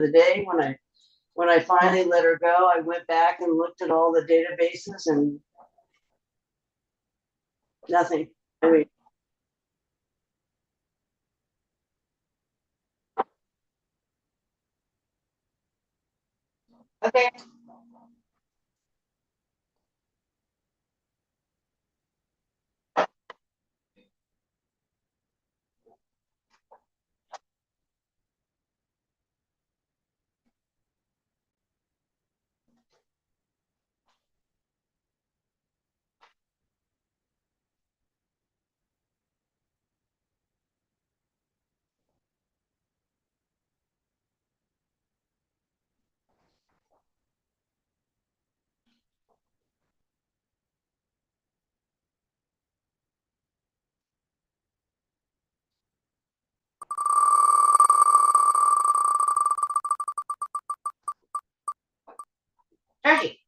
the day when I finally let her go, I went back and looked at all the databases and nothing. I mean, okay. Hey.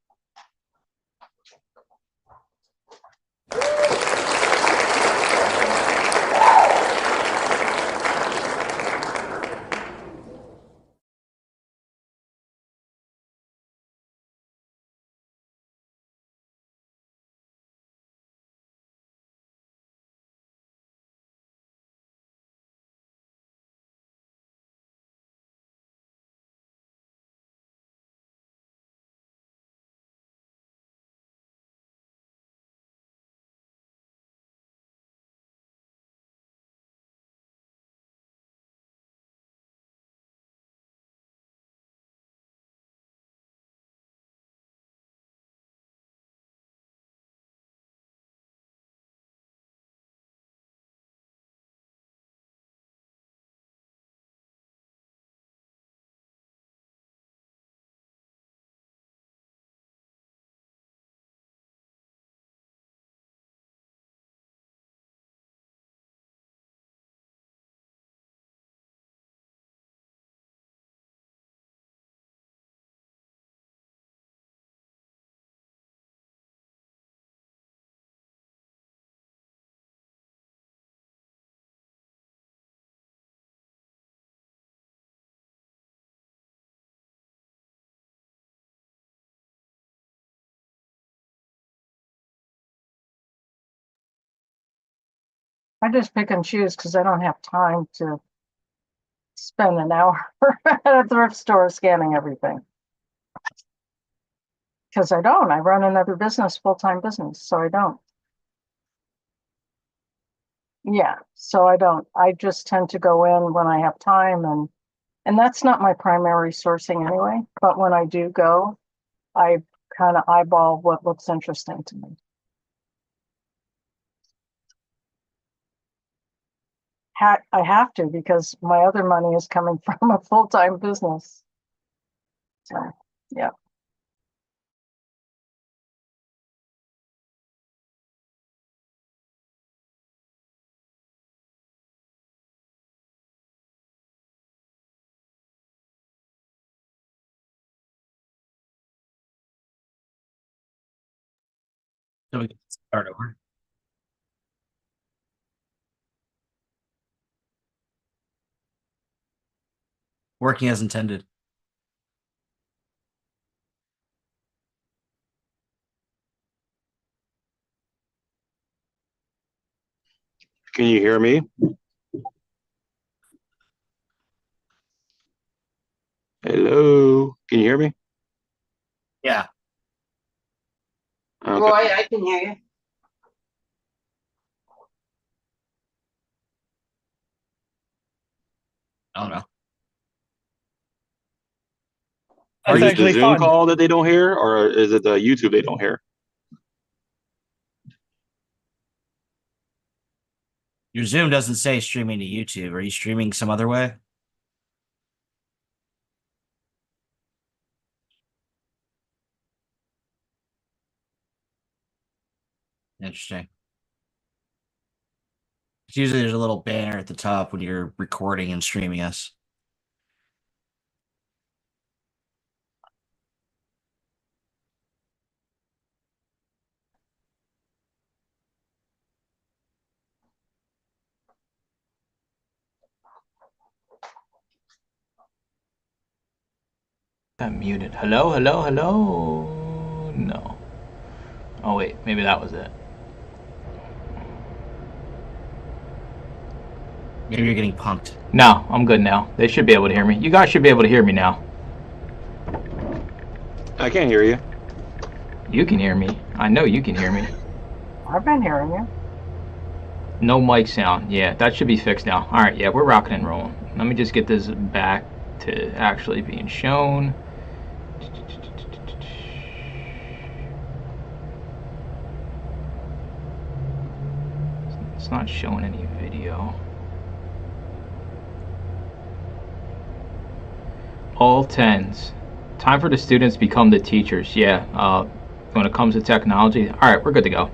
I just pick and choose because I don't have time to spend an hour at a thrift store scanning everything. Because I don't. I run another business, full-time business, so I don't. Yeah, so I don't. I just tend to go in when I have time, and that's not my primary sourcing anyway. But when I do go, I kind of eyeball what looks interesting to me. I have to because my other money is coming from a full-time business. So, yeah. So we can start over. Working as intended. Can you hear me? Hello, can you hear me? Yeah. Okay. Roy, I can hear you. I don't know. Is That's it the actually Zoom fun. call that they don't hear, or is it the YouTube they don't hear? Your Zoom doesn't say streaming to YouTube. Are you streaming some other way? Interesting. It's usually there's a little banner at the top when you're recording and streaming us. I'm muted. Hello, hello, hello. No. Oh wait, maybe that was it. Maybe you're getting punked. No, I'm good now. They should be able to hear me. You guys should be able to hear me now. I can't hear you. You can hear me. I know you can hear me. I've been hearing you. No mic sound. Yeah, that should be fixed now. All right, yeah, we're rocking and rolling. Let me just get this back to actually being shown. It's not showing any video. All tens. Time for the students to become the teachers. Yeah, when it comes to technology. All right, we're good to go.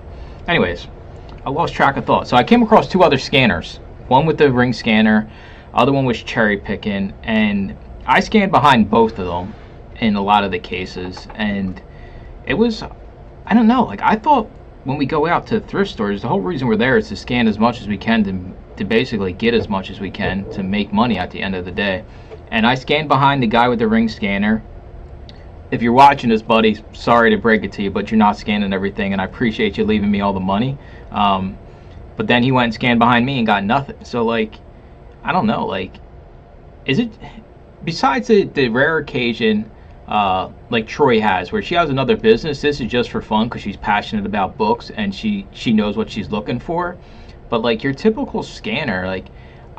Anyways, I lost track of thought. So I came across two other scanners. One with the ring scanner, other one was cherry picking, and I scanned behind both of them in a lot of the cases, and it was, I don't know, like I thought when we go out to thrift stores, the whole reason we're there is to scan as much as we can to basically get as much as we can to make money at the end of the day. And I scanned behind the guy with the ring scanner. If you're watching this, buddy, sorry to break it to you, but you're not scanning everything, and I appreciate you leaving me all the money. But then he went and scanned behind me and got nothing. So, like, I don't know, like, is it, besides the rare occasion, like Troy has, where she has another business, this is just for fun because she's passionate about books and she knows what she's looking for. But, like, your typical scanner, like,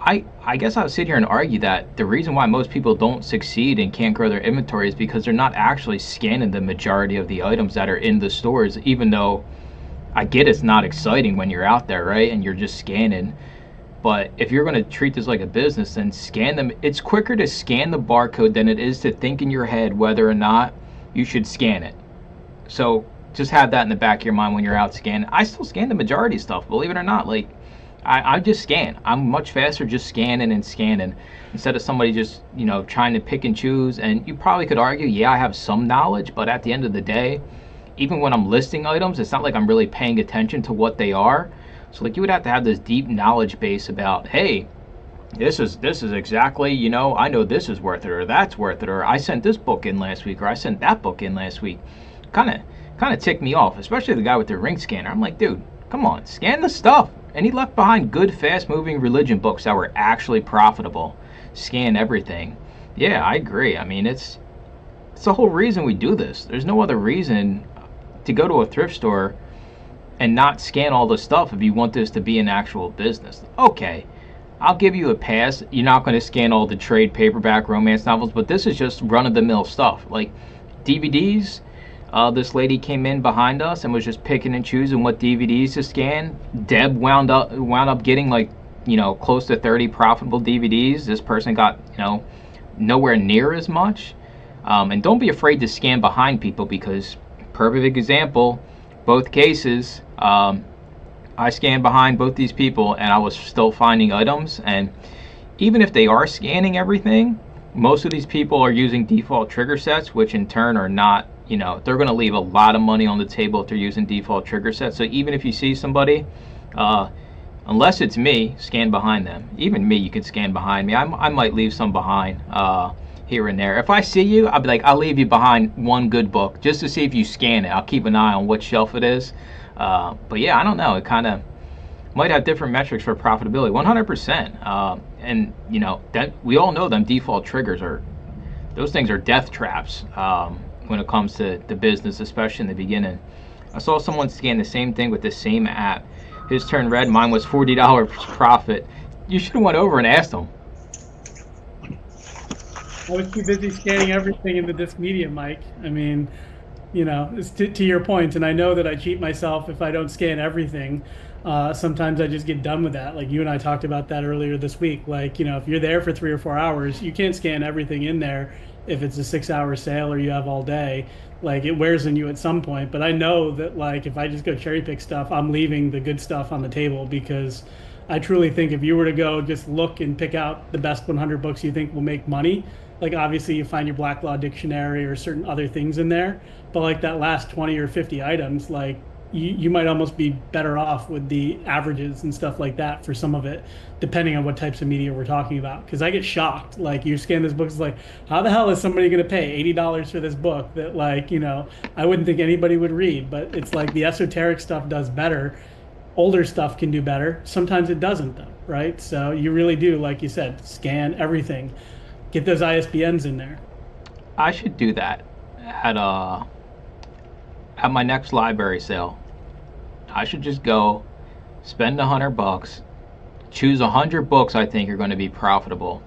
I guess I would sit here and argue that the reason why most people don't succeed and can't grow their inventory is because they're not actually scanning the majority of the items that are in the stores, even though I get it's not exciting when you're out there, right? And you're just scanning. But if you're going to treat this like a business, then scan them. It's quicker to scan the barcode than it is to think in your head whether or not you should scan it. So just have that in the back of your mind when you're out scanning. I still scan the majority of stuff, believe it or not. Like, I just scan. I'm much faster just scanning and scanning instead of somebody just, you know, trying to pick and choose. And you probably could argue, yeah, I have some knowledge, but at the end of the day, even when I'm listing items, it's not like I'm really paying attention to what they are. So, like, you would have to have this deep knowledge base about, hey, this is exactly, you know, I know this is worth it, or that's worth it, or I sent this book in last week, or I sent that book in last week. Kind of ticked me off, especially the guy with the ring scanner. I'm like, dude, come on, scan the stuff. And he left behind good, fast-moving religion books that were actually profitable. Scan everything. Yeah, I agree. I mean, it's the whole reason we do this. There's no other reason to go to a thrift store and not scan all the stuff if you want this to be an actual business. Okay, I'll give you a pass. You're not going to scan all the trade paperback romance novels, but this is just run-of-the-mill stuff. Like DVDs, this lady came in behind us and was just picking and choosing what DVDs to scan. Deb wound up getting, like, you know, close to 30 profitable DVDs. This person got, you know, nowhere near as much. And don't be afraid to scan behind people, because perfect example, both cases, I scanned behind both these people and I was still finding items. And even if they are scanning everything, most of these people are using default trigger sets, which in turn are not, you know, they're going to leave a lot of money on the table if they're using default trigger sets. So even if you see somebody, unless it's me, scan behind them. Even me, you can scan behind me. I might leave some behind here and there. If I see you, I'll be like, I'll leave you behind one good book just to see if you scan it. I'll keep an eye on what shelf it is. But yeah, I don't know. It kind of might have different metrics for profitability. 100%. And, you know, that we all know them default triggers those things are death traps when it comes to the business, especially in the beginning. I saw someone scan the same thing with the same app. His turned red, mine was $40 profit. You should have went over and asked him. I was too busy scanning everything in the disc media, Mike. I mean, you know, it's to your point, and I know that I cheat myself if I don't scan everything. Sometimes I just get done with that. Like you and I talked about that earlier this week. Like, you know, if you're there for 3 or 4 hours, you can't scan everything in there. If it's a 6-hour sale or you have all day, like it wears on you at some point. But I know that, like, if I just go cherry pick stuff, I'm leaving the good stuff on the table, because I truly think if you were to go just look and pick out the best 100 books you think will make money, like obviously you find your Black Law dictionary or certain other things in there, but like that last 20 or 50 items, like you might almost be better off with the averages and stuff like that for some of it, depending on what types of media we're talking about. Because I get shocked, like you scan this book, it's like, how the hell is somebody going to pay $80 for this book that, like, I wouldn't think anybody would read, but it's like the esoteric stuff does better. Older stuff can do better. Sometimes it doesn't, though, right? So you really do, like you said, scan everything, get those ISBNs in there. I should do that at my next library sale. I should just go spend $100, choose 100 books I think are going to be profitable.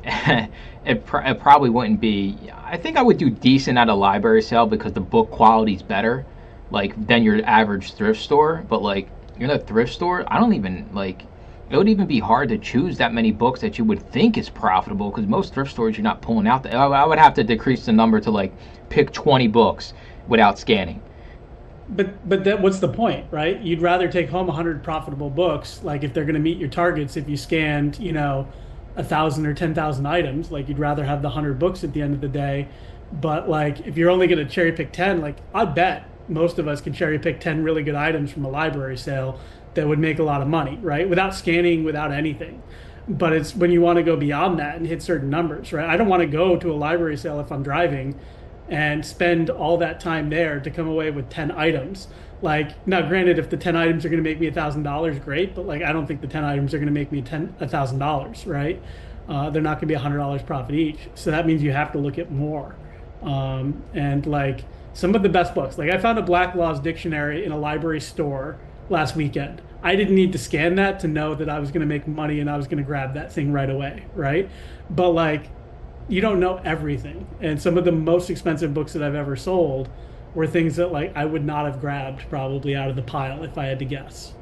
It probably wouldn't be. I think I would do decent at a library sale because the book quality's better, like than your average thrift store. But like in a thrift store, I don't even like. It would even be hard to choose that many books that you would think is profitable because most thrift stores you're not pulling out. I would have to decrease the number to like pick 20 books without scanning. But that what's the point, right? You'd rather take home 100 profitable books, like if they're going to meet your targets. If you scanned, 1,000 or 10,000 items, like you'd rather have the 100 books at the end of the day. But like if you're only going to cherry pick 10, like I bet most of us can cherry pick 10 really good items from a library sale that would make a lot of money, right? Without scanning, without anything. But it's when you want to go beyond that and hit certain numbers, right? I don't want to go to a library sale if I'm driving and spend all that time there to come away with 10 items. Like, now granted, if the 10 items are going to make me $1,000, great, but like I don't think the 10 items are going to make me $1,000, right? They're not going to be $100 profit each. So that means you have to look at more. And like some of the best books, like I found a Black Laws dictionary in a library store last weekend. I didn't need to scan that to know that I was going to make money and I was going to grab that thing right away, right? But like, you don't know everything. And some of the most expensive books that I've ever sold were things that like I would not have grabbed probably out of the pile if I had to guess.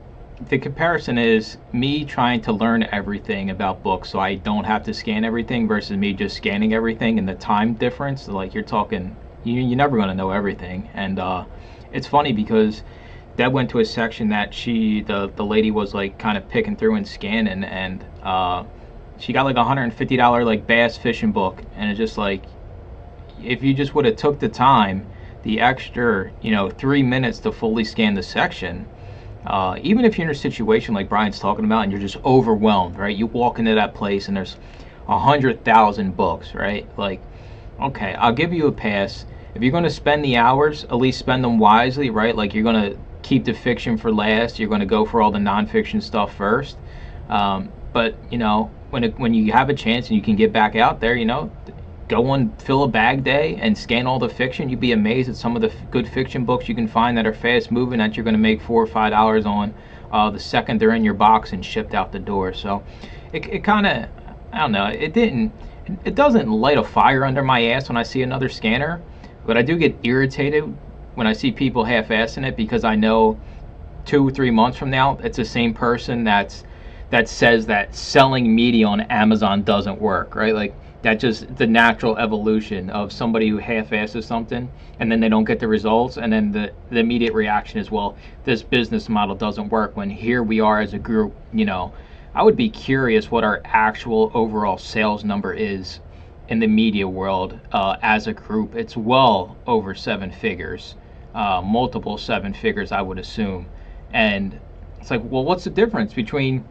The comparison is me trying to learn everything about books so I don't have to scan everything versus me just scanning everything, and the time difference, like you're talking, you're never going to know everything. And it's funny because Deb went to a section that the lady was like kind of picking through and scanning, and she got like $150 like bass fishing book, and it's just like if you just would have took the time, the extra 3 minutes to fully scan the section, even if you're in a situation like Brian's talking about and you're just overwhelmed, right? You walk into that place and there's 100,000 books, right? Like, okay, I'll give you a pass. If you're going to spend the hours, at least spend them wisely, right? Like you're going to keep the fiction for last. You're going to go for all the nonfiction stuff first. But when you have a chance and you can get back out there, go on fill a bag day and scan all the fiction. You'd be amazed at some of the good fiction books you can find that are fast moving that you're going to make $4 or $5 on the second they're in your box and shipped out the door. So it kind of, I don't know, it doesn't light a fire under my ass when I see another scanner, but I do get irritated when I see people half-assing it because I know 2 or 3 months from now it's the same person that says that selling media on Amazon doesn't work, right? Like that's just the natural evolution of somebody who half-asses something and then they don't get the results, and then the immediate reaction is, well, this business model doesn't work, when here we are as a group. I would be curious what our actual overall sales number is in the media world as a group. It's well over 7 figures, multiple 7 figures, I would assume. And it's like, well, what's the difference between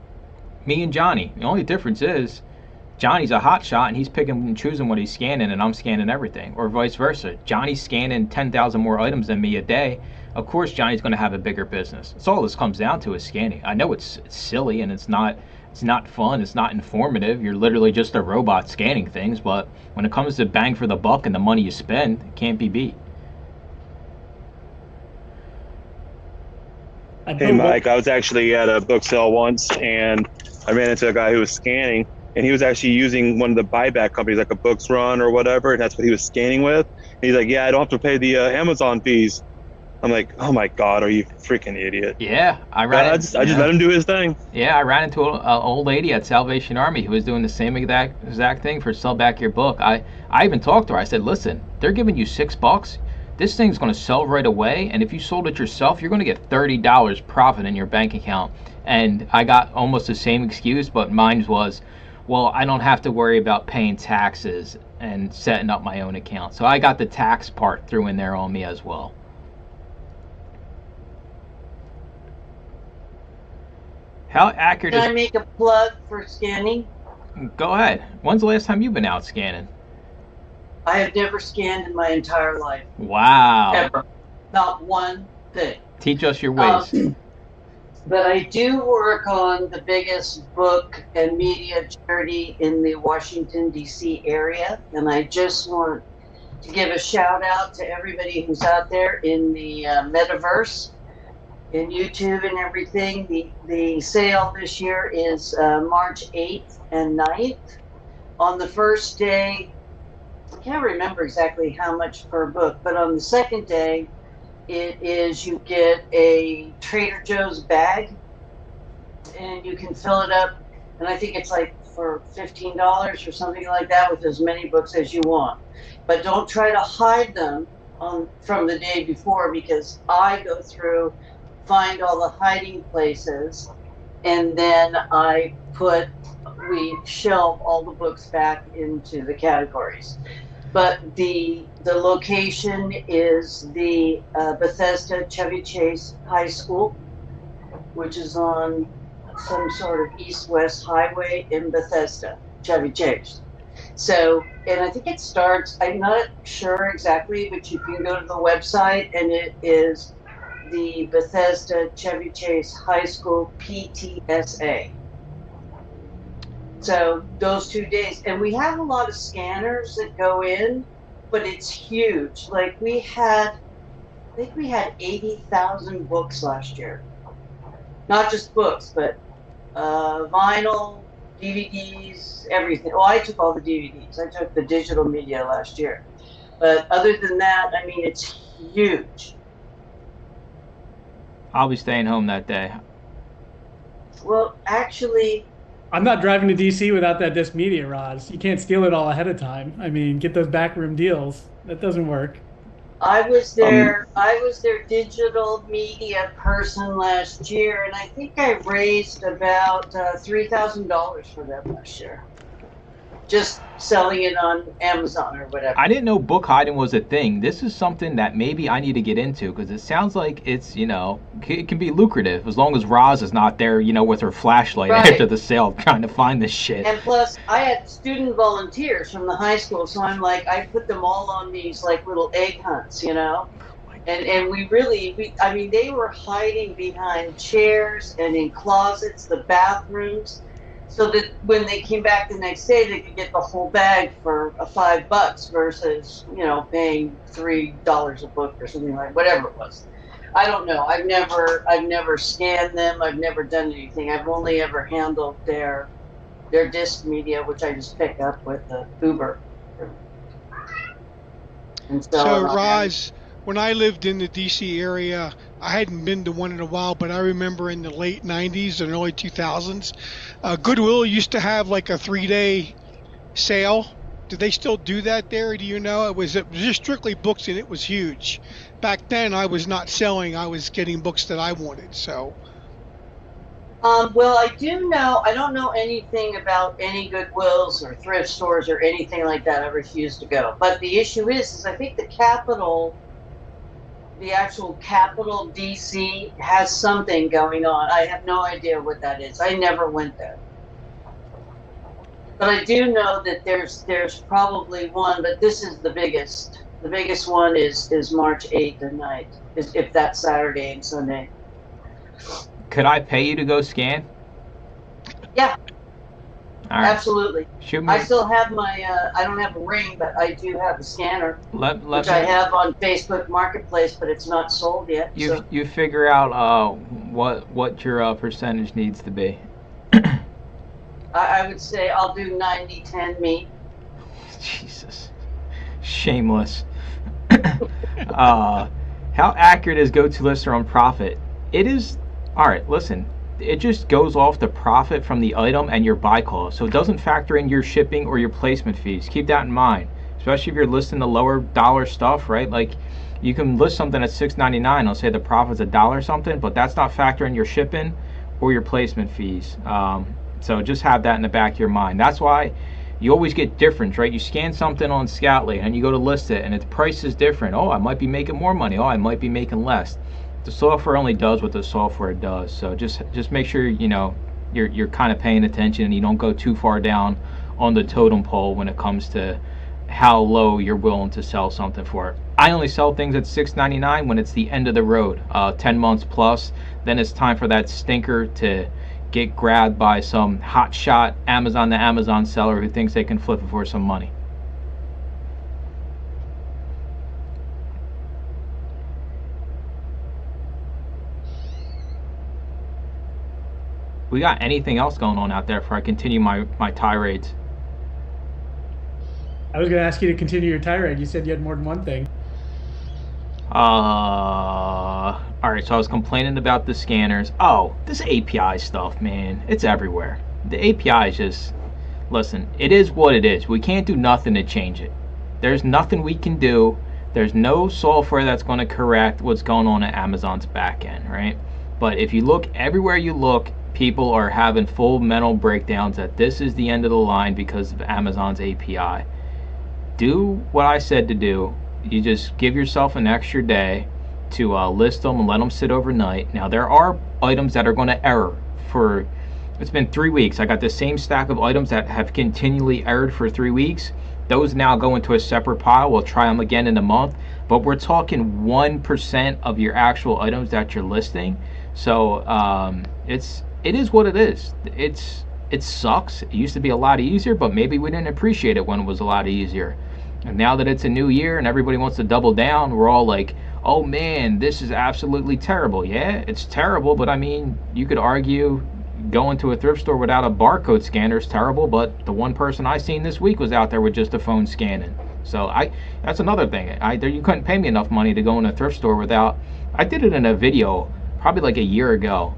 me and Johnny? The only difference is Johnny's a hot shot and he's picking and choosing what he's scanning, and I'm scanning everything, or vice versa. Johnny's scanning 10,000 more items than me a day. Of course, Johnny's going to have a bigger business. That's all this comes down to, is scanning. I know it's silly and it's not fun. It's not informative. You're literally just a robot scanning things. But when it comes to bang for the buck and the money you spend, it can't be beat. Hey, Mike, I was actually at a book sale once, and I ran into a guy who was scanning, and he was actually using one of the buyback companies, like a Books Run or whatever, and that's what he was scanning with. And he's like, yeah, I don't have to pay the Amazon fees. I'm like, oh my God, are you freaking idiot? Yeah, I just let him do his thing. Yeah, I ran into an old lady at Salvation Army who was doing the same exact thing for Sell Back Your Book. I even talked to her. I said, listen, they're giving you $6. This thing's going to sell right away, and if you sold it yourself, you're going to get $30 profit in your bank account. And I got almost the same excuse, but mine was, well, I don't have to worry about paying taxes and setting up my own account. So I got the tax part through in there on me as well. How accurate Can I is? make a plug for scanning? Go ahead. When's the last time you've been out scanning? I have never scanned in my entire life, Wow. ever. Not one thing. Teach us your ways. But I do work on the biggest book and media charity in the Washington, D.C. area. And I just want to give a shout out to everybody who's out there in the metaverse, in YouTube and everything. The sale this year is March 8th and 9th. On the first day, I can't remember exactly how much per book, but on the second day, it is you get a Trader Joe's bag and you can fill it up. And I think it's like for $15 or something like that with as many books as you want. But don't try to hide them from the day before, because I go through, find all the hiding places, and then we shelve all the books back into the categories. But the location is the Bethesda Chevy Chase High School, which is on some sort of east-west highway in Bethesda, Chevy Chase. So, and I think it starts, I'm not sure exactly, but you can go to the website, and it is the Bethesda Chevy Chase High School PTSA. So those 2 days, and we have a lot of scanners that go in, but it's huge. Like I think we had 80,000 books last year. Not just books, but vinyl, DVDs, everything. Well, I took all the DVDs. I took the digital media last year. But other than that, I mean, it's huge. I'll be staying home that day. Well, actually, I'm not driving to DC without that disc media, Roz. You can't steal it all ahead of time. I mean, get those backroom deals. That doesn't work. I was their digital media person last year, and I think I raised about $3,000 for them last year. Just selling it on Amazon or whatever. I didn't know book hiding was a thing. This is something that maybe I need to get into, because it sounds like it's, it can be lucrative as long as Roz is not there, with her flashlight Right. after the sale trying to find this shit. And plus, I had student volunteers from the high school, so I'm like, I put them all on these like little egg hunts, And they were hiding behind chairs and in closets, the bathrooms, so that when they came back the next day, they could get the whole bag for $5 versus, paying $3 a book or something like whatever it was. I don't know. I've never scanned them. I've never done anything. I've only ever handled their disc media, which I just pick up with the Uber. And So, Roz, when I lived in the DC area, I hadn't been to one in a while, but I remember in the late 90s and early 2000s, Goodwill used to have like a 3-day sale. Do they still do that there? Do you know? It was just strictly books, and it was huge. Back then, I was not selling. I was getting books that I wanted. So. Well, I do know. I don't know anything about any Goodwills or thrift stores or anything like that. I refuse to go. But the issue is I think the actual capital DC has something going on. I have no idea what that is. I never went there. But I do know that there's probably one, but this is the biggest. The biggest one is March 8th and 9th, if that's Saturday and Sunday. Could I pay you to go scan? Yeah. All right. Absolutely. Shoot me. I still have my, I don't have a ring, but I do have a scanner, which I me, have on Facebook Marketplace, but it's not sold yet. You figure out what your percentage needs to be. I would say I'll do 90-10 me. Jesus. Shameless. How accurate is GoToLister on profit? It is, all right, listen. It just goes off the profit from the item and your buy cost, so it doesn't factor in your shipping or your placement fees. Keep that in mind, especially if you're listing the lower dollar stuff, right? Like you can list something at $6.99. I'll say the profit's $1 something, but that's not factoring your shipping or your placement fees. So just have that in the back of your mind. That's why you always get difference, right? You scan something on Scoutly and you go to list it, and its price is different. Oh, I might be making more money. Oh, I might be making less. The software only does what the software does. So just make sure you're kind of paying attention and you don't go too far down on the totem pole when it comes to how low you're willing to sell something for. I only sell things at $6.99 when it's the end of the road, 10 months plus. Then it's time for that stinker to get grabbed by some hotshot Amazon to Amazon seller who thinks they can flip it for some money. We got anything else going on out there before I continue my tirades? I was going to ask you to continue your tirade. You said you had more than one thing. All right, so I was complaining about the scanners. Oh, this API stuff, man, it's everywhere. The API is just, listen, it is what it is. We can't do nothing to change it. There's nothing we can do. There's no software that's going to correct what's going on at Amazon's back end, right? But if you look everywhere you look, people are having full mental breakdowns that this is the end of the line because of Amazon's API. Do what I said to do. You just give yourself an extra day to list them and let them sit overnight. Now, there are items that are going to error for, it's been 3 weeks. I got the same stack of items that have continually errored for 3 weeks. Those now go into a separate pile. We'll try them again in a month. But we're talking 1% of your actual items that you're listing. So it is what it is. It sucks. It used to be a lot easier, but maybe we didn't appreciate it when it was a lot easier. And now that it's a new year and everybody wants to double down, we're all like, oh man, this is absolutely terrible. Yeah, it's terrible, but I mean, you could argue going to a thrift store without a barcode scanner is terrible, but the one person I seen this week was out there with just a phone scanning. So that's another thing. You couldn't pay me enough money to go in a thrift store without. I did it in a video probably like a year ago,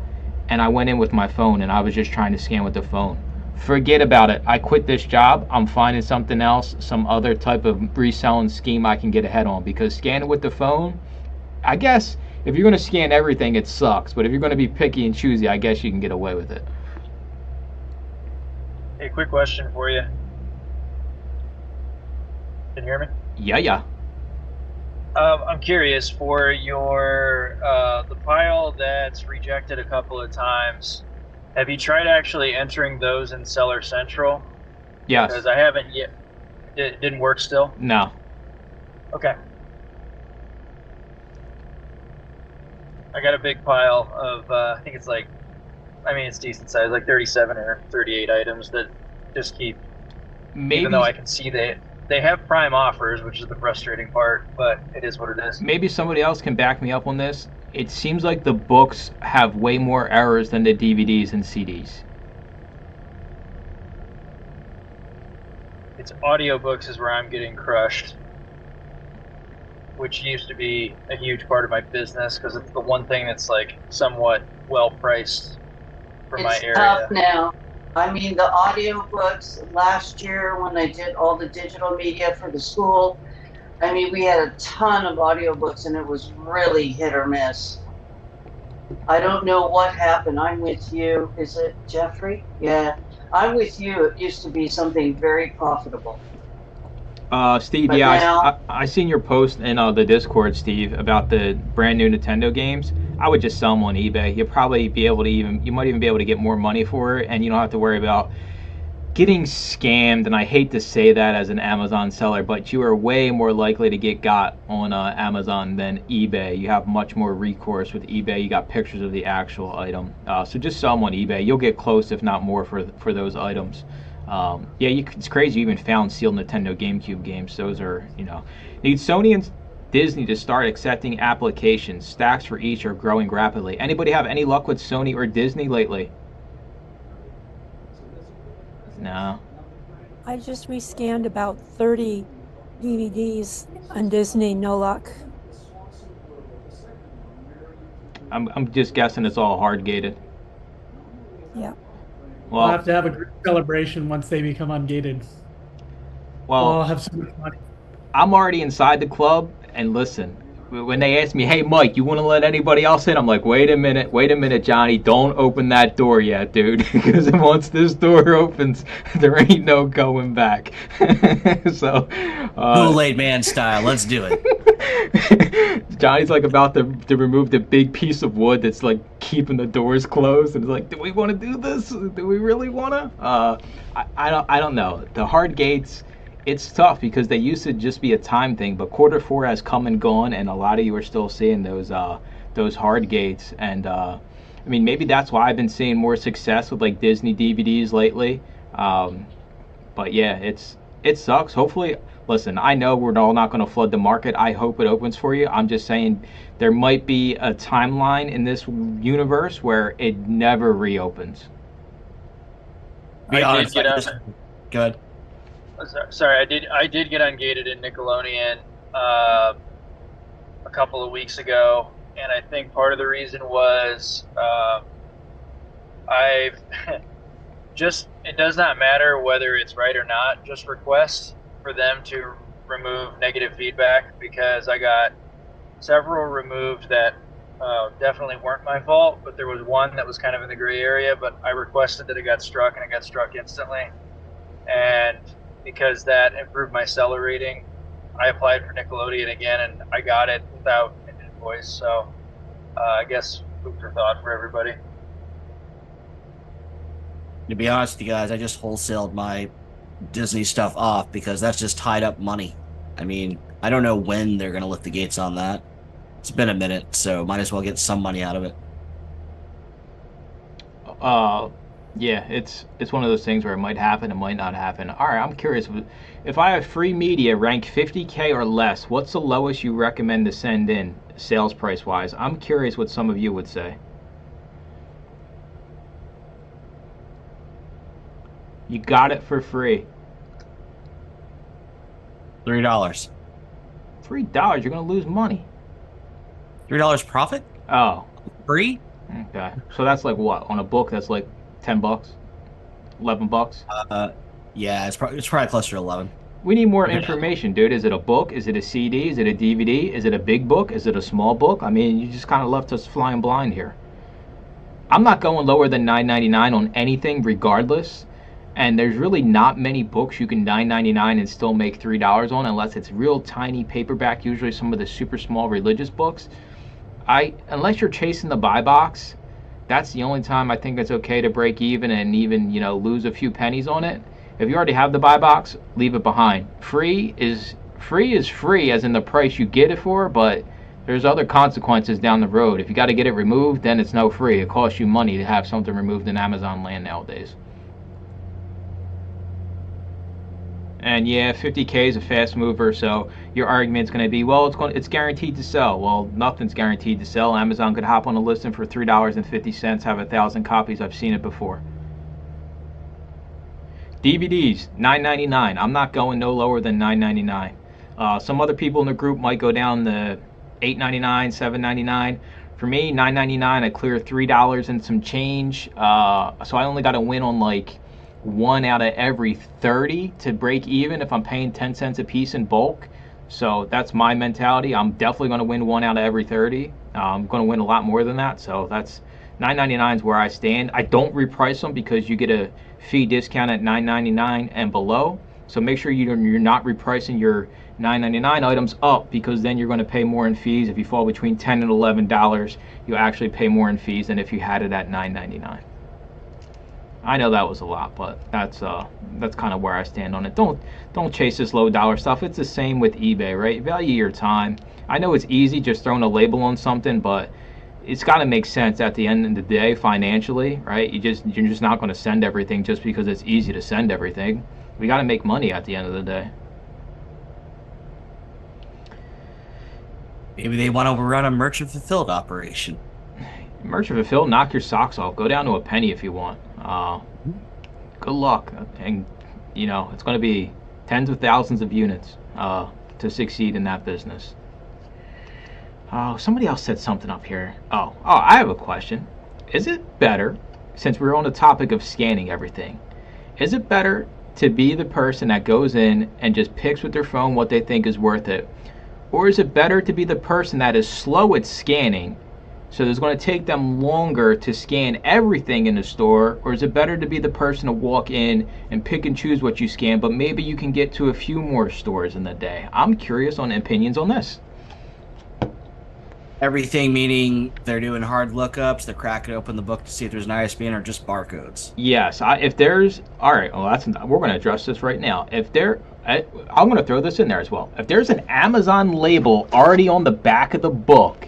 and I went in with my phone and I was just trying to scan with the phone. Forget about it. I quit this job. I'm finding something else, some other type of reselling scheme I can get ahead on, because scanning with the phone, I guess if you're going to scan everything, it sucks. But if you're going to be picky and choosy, I guess you can get away with it. Hey, quick question for you. Can you hear me? Yeah. I'm curious, for your the pile that's rejected a couple of times, have you tried actually entering those in Seller Central? Yes. Because I haven't yet. It didn't work still? No. Okay. I got a big pile of, I think it's like, I mean, it's decent size, like 37 or 38 items that just keep, Maybe, even though I can see they have prime offers, which is the frustrating part, but it is what it is. maybe somebody else can back me up on this. It seems like the books have way more errors than the DVDs and CDs. It's audiobooks is where I'm getting crushed, which used to be a huge part of my business because it's the one thing that's like somewhat well priced for my It's area. tough now. I mean, the audiobooks last year when I did all the digital media for the school, I mean, we had a ton of audiobooks and it was really hit or miss. I don't know what happened. I'm with you. Is it Jeffrey? Yeah. I'm with you. It used to be something very profitable. Steve, But yeah, now- I seen your post in the Discord, Steve, about the brand new Nintendo games. I would just sell them on eBay. You'll probably be able to you might even be able to get more money for it, and you don't have to worry about getting scammed. And I hate to say that as an Amazon seller, but you are way more likely to get got on Amazon than eBay. You have much more recourse with eBay. You got pictures of the actual item, so just sell them on eBay. You'll get close, if not more, for those items. Yeah, it's crazy. You even found sealed Nintendo GameCube games. Those are, need Sony and Disney to start accepting applications. Stacks for each are growing rapidly. Anybody have any luck with Sony or Disney lately? No. I just rescanned about 30 DVDs on Disney, no luck. I'm just guessing it's all hard gated. Yeah. We'll Well, have to have a group celebration once they become ungated. We'll all well, have so much money. I'm already inside the club, and listen, when they ask me, hey Mike, you want to let anybody else in? I'm like, wait a minute, Johnny, don't open that door yet, dude, because once this door opens, there ain't no going back. So, Kool-Aid Man style. Let's do it. Johnny's like about to remove the big piece of wood that's like keeping the doors closed, and it's like, do we want to do this? Do we really want to? I don't know. The hard gates. It's tough because they used to just be a time thing, but Q4 has come and gone, and a lot of you are still seeing those hard gates. And I mean, maybe that's why I've been seeing more success with like Disney DVDs lately. But yeah, it sucks. Hopefully, listen, I know we're all not going to flood the market. I hope it opens for you. I'm just saying there might be a timeline in this universe where it never reopens. Be I honest. did get Go ahead. Sorry, I did get ungated in Nickelodeon a couple of weeks ago, and I think part of the reason was I've just, it does not matter whether it's right or not, just request for them to remove negative feedback, because I got several removed that definitely weren't my fault, but there was one that was kind of in the gray area, but I requested that it got struck, and it got struck instantly. And because that improved my seller rating, I applied for Nickelodeon again, and I got it without an invoice. So I guess food for thought for everybody. To be honest with you guys, I just wholesaled my Disney stuff off because that's just tied up money. I mean, I don't know when they're going to lift the gates on that. It's been a minute, so might as well get some money out of it. Yeah, it's one of those things where it might happen, it might not happen. All right, I'm curious. If I have free media rank 50K or less, what's the lowest you recommend to send in sales price wise? I'm curious what some of you would say. You got it for free. $3. $3, you're going to lose money. $3 profit? Oh. Free? Okay. So that's like what? On a book, that's like $10, $11? Yeah, it's probably closer to 11. We need more information, dude. Is it a book? Is it a CD? Is it a DVD? Is it a big book? Is it a small book? I mean, you just kind of left us flying blind here. I'm not going lower than $9.99 on anything, regardless. And there's really not many books you can $9.99 and still make $3 on, unless it's real tiny paperback. Usually, some of the super small religious books. Unless you're chasing the buy box, that's the only time I think it's okay to break even and even, you know, lose a few pennies on it. If you already have the buy box, leave it behind. Free is free as in the price you get it for, but there's other consequences down the road. If you got to get it removed, then it's no free. It costs you money to have something removed in Amazon land nowadays. And yeah, 50K is a fast mover, so your argument's going to be, well, it's guaranteed to sell. Well, nothing's guaranteed to sell. Amazon could hop on a listing for $3.50, have 1,000 copies. I've seen it before. DVDs, $9.99. I'm not going no lower than $9.99. Some other people in the group might go down to $8.99, $7.99. For me, $9.99, I clear $3 and some change. So I only got to win on like 1 out of every 30 to break even if I'm paying 10 cents a piece in bulk. So that's my mentality. I'm definitely going to win 1 out of every 30. I'm going to win a lot more than that. So that's $9.99 is where I stand. I don't reprice them because you get a fee discount at $9.99 and below. So make sure you're not repricing your $9.99 items up, because then you're going to pay more in fees. If you fall between $10 and $11, you actually pay more in fees than if you had it at $9.99. I know that was a lot, but that's kind of where I stand on it. Don't chase this low dollar stuff. It's the same with eBay, right? Value your time. I know it's easy just throwing a label on something, but it's got to make sense at the end of the day financially, right? You're just not going to send everything just because it's easy to send everything. We got to make money at the end of the day. Maybe they want to run a merchant fulfilled operation. Merchant fulfilled, knock your socks off. Go down to a penny if you want. Good luck, and you know it's going to be tens of thousands of units to succeed in that business. Somebody else said something up here. Oh, I have a question. Is it better, since we're on the topic of scanning everything, is it better to be the person that goes in and just picks with their phone what they think is worth it, Or is it better to be the person that is slow at scanning, so it's going to take them longer to scan everything in the store? Or is it better to be the person to walk in and pick and choose what you scan, but maybe you can get to a few more stores in the day? I'm curious on opinions on this. Everything meaning they're doing hard lookups, they're cracking open the book to see if there's an ISBN, or just barcodes? Yes, if there's, all right, well, we're going to address this right now. If there, I'm going to throw this in there as well. If there's an Amazon label already on the back of the book,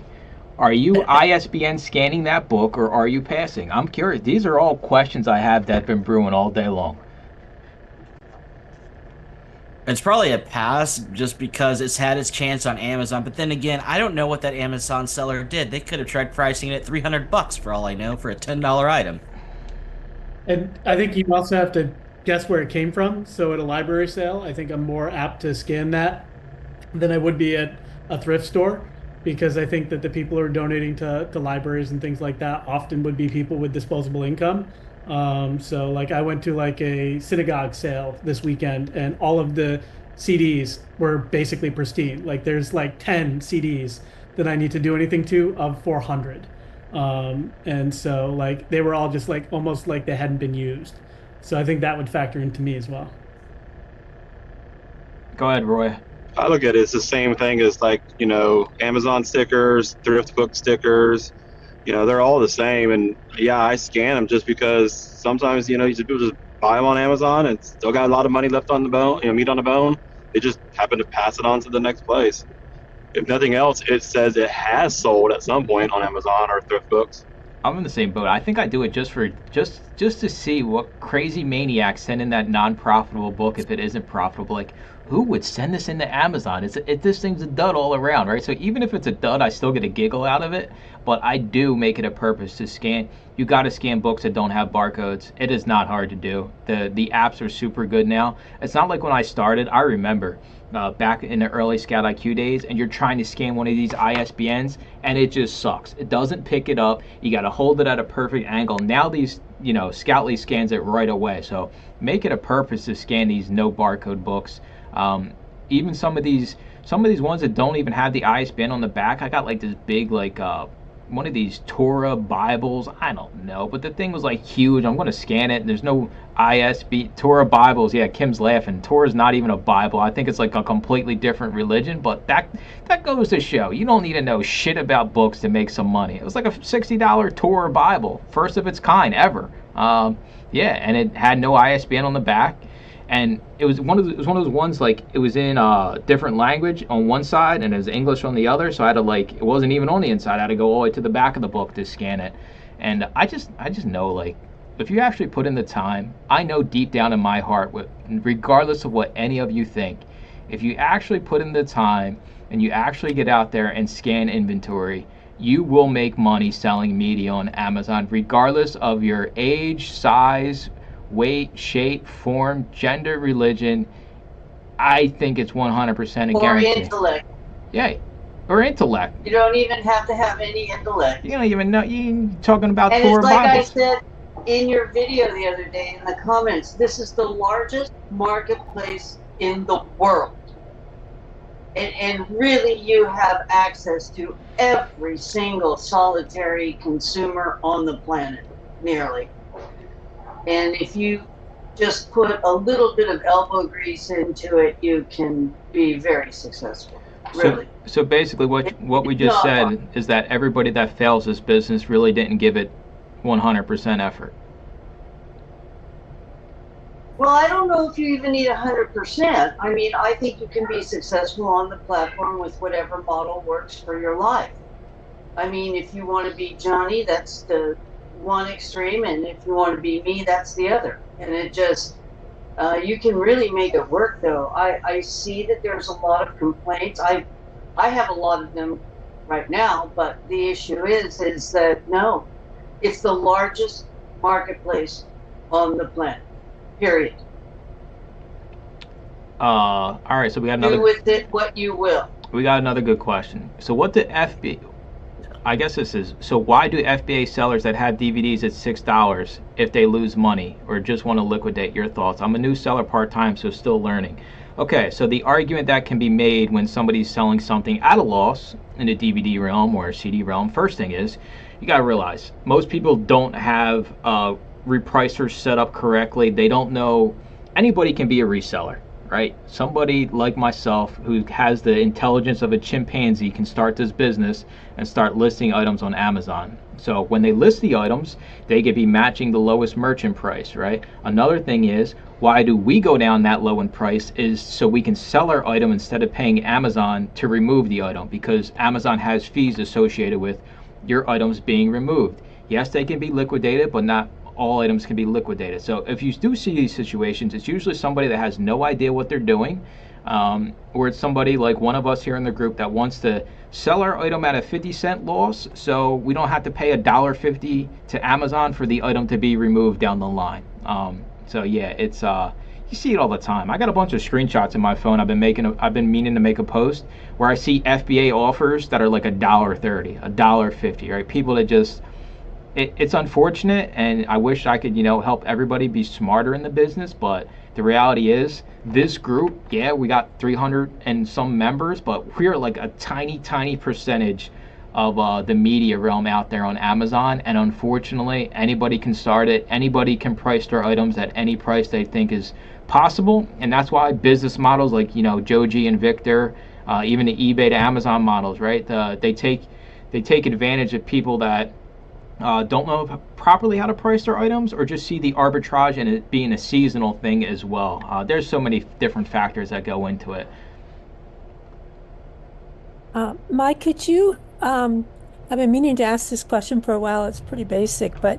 are you ISBN scanning that book, or are you passing? I'm curious. These are all questions I have that have been brewing all day long. It's probably a pass, just because it's had its chance on Amazon. But then again, I don't know what that Amazon seller did. They could have tried pricing it at $300 for all I know for a $10 item. And I think you also have to guess where it came from. So at a library sale, I think I'm more apt to scan that than I would be at a thrift store, because I think that the people who are donating to libraries and things like that often would be people with disposable income. So like I went to like a synagogue sale this weekend, and all of the CDs were basically pristine. Like there's like 10 CDs that I need to do anything to of 400. And so like they were all just like almost like they hadn't been used. So I think that would factor into me as well. Go ahead, Roy. I look at it as the same thing as, like, Amazon stickers, thrift book stickers. They're all the same. And yeah, I scan them just because sometimes, people just buy them on Amazon and still got a lot of money left on the bone, meat on the bone. They just happen to pass it on to the next place. If nothing else, it says it has sold at some point on Amazon or thrift books. I'm in the same boat. I think I do it just to see what crazy maniacs send in that non-profitable book if it isn't profitable. Like, who would send this into Amazon? This thing's a dud all around, right? So even if it's a dud, I still get a giggle out of it. But I do make it a purpose to scan. You got to scan books that don't have barcodes. It is not hard to do. The apps are super good now. It's not like when I started. I remember back in the early Scout IQ days, and you're trying to scan one of these ISBNs, and it just sucks. It doesn't pick it up. You got to hold it at a perfect angle. Now these, Scoutly scans it right away. So make it a purpose to scan these no barcode books. Even some of these ones that don't even have the ISBN on the back. I got like this big one of these Torah Bibles. I don't know, but the thing was like huge. I'm going to scan it, and there's no ISB Torah Bibles. Yeah, Kim's laughing. Torah's not even a Bible. I think it's like a completely different religion, but that goes to show you don't need to know shit about books to make some money. It was like a $60 Torah Bible, first of its kind ever. Yeah, and it had no ISBN on the back. And it was one of those ones, like, it was in a different language on one side and it was English on the other, so I had to, like, it wasn't even on the inside. I had to go all the way to the back of the book to scan it. And I just know, like, if you actually put in the time, I know deep down in my heart, regardless of what any of you think, if you actually put in the time and you actually get out there and scan inventory, you will make money selling media on Amazon, regardless of your age, size, weight, shape, form, gender, religion. I think it's 100% a guarantee. Or intellect. Yeah, or intellect. You don't even have to have any intellect. You don't even know. You're talking about And Torah it's like Bibles. I said in your video the other day in the comments, this is the largest marketplace in the world. And really you have access to every single solitary consumer on the planet, nearly. And if you just put a little bit of elbow grease into it, you can be very successful. Really. So basically what we just said is that everybody that fails this business really didn't give it 100% effort. Well, I don't know if you even need 100%. I mean, I think you can be successful on the platform with whatever model works for your life. I mean, if you want to be Johnny, that's the one extreme, and if you want to be me, that's the other. And it just, you can really make it work, though. I see that there's a lot of complaints. I have a lot of them right now, but the issue is that no, it's the largest marketplace on the planet. Period. All right, so we got another. Do with it what you will. We got another good question. So what the FBA? I guess this is, so why do FBA sellers that have DVDs at $6 if they lose money or just want to liquidate? Your thoughts? I'm a new seller part-time, so still learning. Okay, so the argument that can be made when somebody's selling something at a loss in the DVD realm or CD realm, first thing is, you gotta realize, most people don't have repricers set up correctly. They don't know, anybody can be a reseller, right? Somebody like myself who has the intelligence of a chimpanzee can start this business and start listing items on Amazon. So when they list the items, they could be matching the lowest merchant price, right? Another thing is, why do we go down that low in price is so we can sell our item instead of paying Amazon to remove the item, because Amazon has fees associated with your items being removed. Yes, they can be liquidated, but not all items can be liquidated. So if you do see these situations, it's usually somebody that has no idea what they're doing, or it's somebody like one of us here in the group that wants to sell our item at a 50-cent loss so we don't have to pay $1.50 to Amazon for the item to be removed down the line. So yeah, it's you see it all the time. I got a bunch of screenshots in my phone. I've been meaning to make a post where I see FBA offers that are like $1.30, $1.50, right? People that just, it's unfortunate, and I wish I could, help everybody be smarter in the business, but the reality is, this group, yeah, we got 300 and some members, but we're like a tiny, tiny percentage of the media realm out there on Amazon, and unfortunately, anybody can start it. Anybody can price their items at any price they think is possible, and that's why business models like, Joji and Victor, even the eBay to Amazon models, right? They take advantage of people that don't know properly how to price their items, or just see the arbitrage and it being a seasonal thing as well. There's so many different factors that go into it. Mike, could you, I've been meaning to ask this question for a while. It's pretty basic, but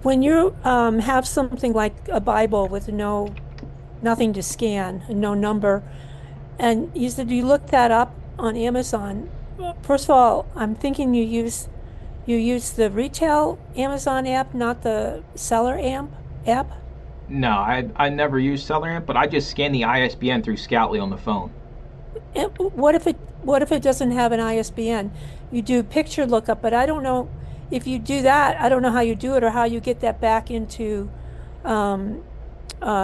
when you have something like a Bible with nothing to scan, and no number, and you said you looked that up on Amazon. First of all, I'm thinking you use the retail Amazon app, not the seller app? No, I never use SellerAmp, but I just scan the ISBN through Scoutly on the phone. And what if it doesn't have an ISBN? You do picture lookup, but I don't know if you do that. I don't know how you do it or how you get that back into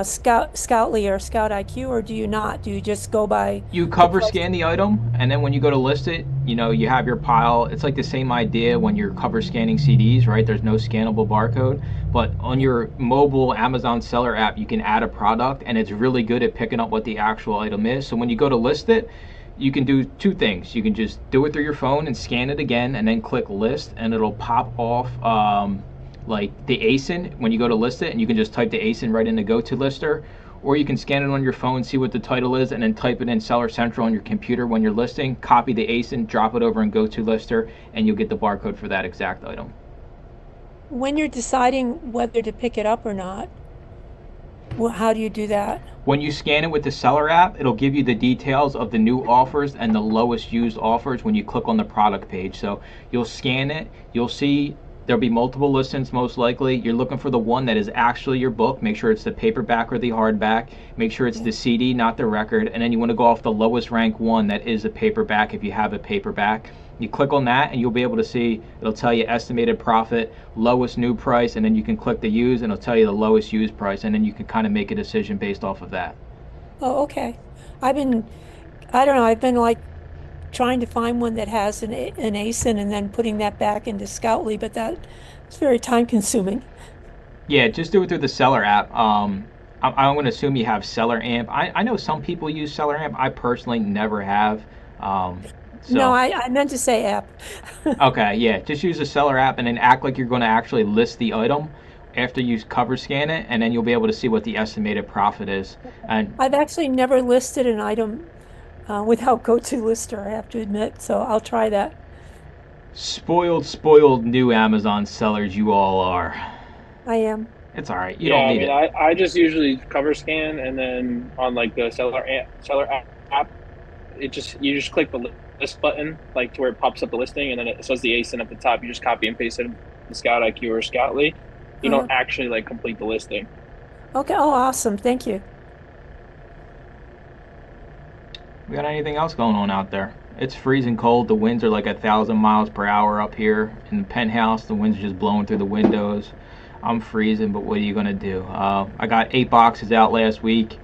Scoutly or Scout IQ, or do you not? Do you just go by? You cover scan the item, and then when you go to list it, you have your pile. It's like the same idea when you're cover scanning CDs, right? There's no scannable barcode, but on your mobile Amazon seller app, you can add a product, and it's really good at picking up what the actual item is. So when you go to list it, you can do two things. You can just do it through your phone and scan it again, and then click list, and it'll pop off like the ASIN when you go to list it, and you can just type the ASIN right in the go-to lister, or you can scan it on your phone, see what the title is, and then type it in Seller Central on your computer when you're listing, copy the ASIN, drop it over in go-to lister, and you'll get the barcode for that exact item. When you're deciding whether to pick it up or not, how do you do that? When you scan it with the seller app, it'll give you the details of the new offers and the lowest used offers when you click on the product page. So you'll scan it, you'll see there'll be multiple listings most likely. You're looking for the one that is actually your book. Make sure it's the paperback or the hardback. Make sure it's the CD, not the record. And then you want to go off the lowest rank one that is a paperback if you have a paperback. You click on that and you'll be able to see, it'll tell you estimated profit, lowest new price, and then you can click the use and it'll tell you the lowest used price, and then you can kind of make a decision based off of that. Oh, okay. I don't know, I've been like trying to find one that has an ASIN and then putting that back into Scoutly, but it's very time consuming. Yeah, just do it through the seller app. I'm going to assume you have SellerAmp. I know some people use SellerAmp. I personally never have. No, I meant to say app. Okay, yeah, just use the seller app and then act like you're going to actually list the item after you cover scan it, and then you'll be able to see what the estimated profit is. And I've actually never listed an item without go-to lister, I have to admit, so I'll try that. Spoiled new Amazon sellers you all are. I am. It's all right. You don't need it. I just usually cover scan, and then on like the seller app, you just click the list button, like to where it pops up the listing, and then it says the ASIN at the top. You just copy and paste it in Scout IQ or Scoutly. You don't actually like complete the listing. Okay. Oh, awesome. Thank you. We got anything else going on out there? It's freezing cold. The winds are like 1,000 miles per hour up here in the penthouse. The winds are just blowing through the windows. I'm freezing, but what are you gonna do? I got 8 boxes out last week.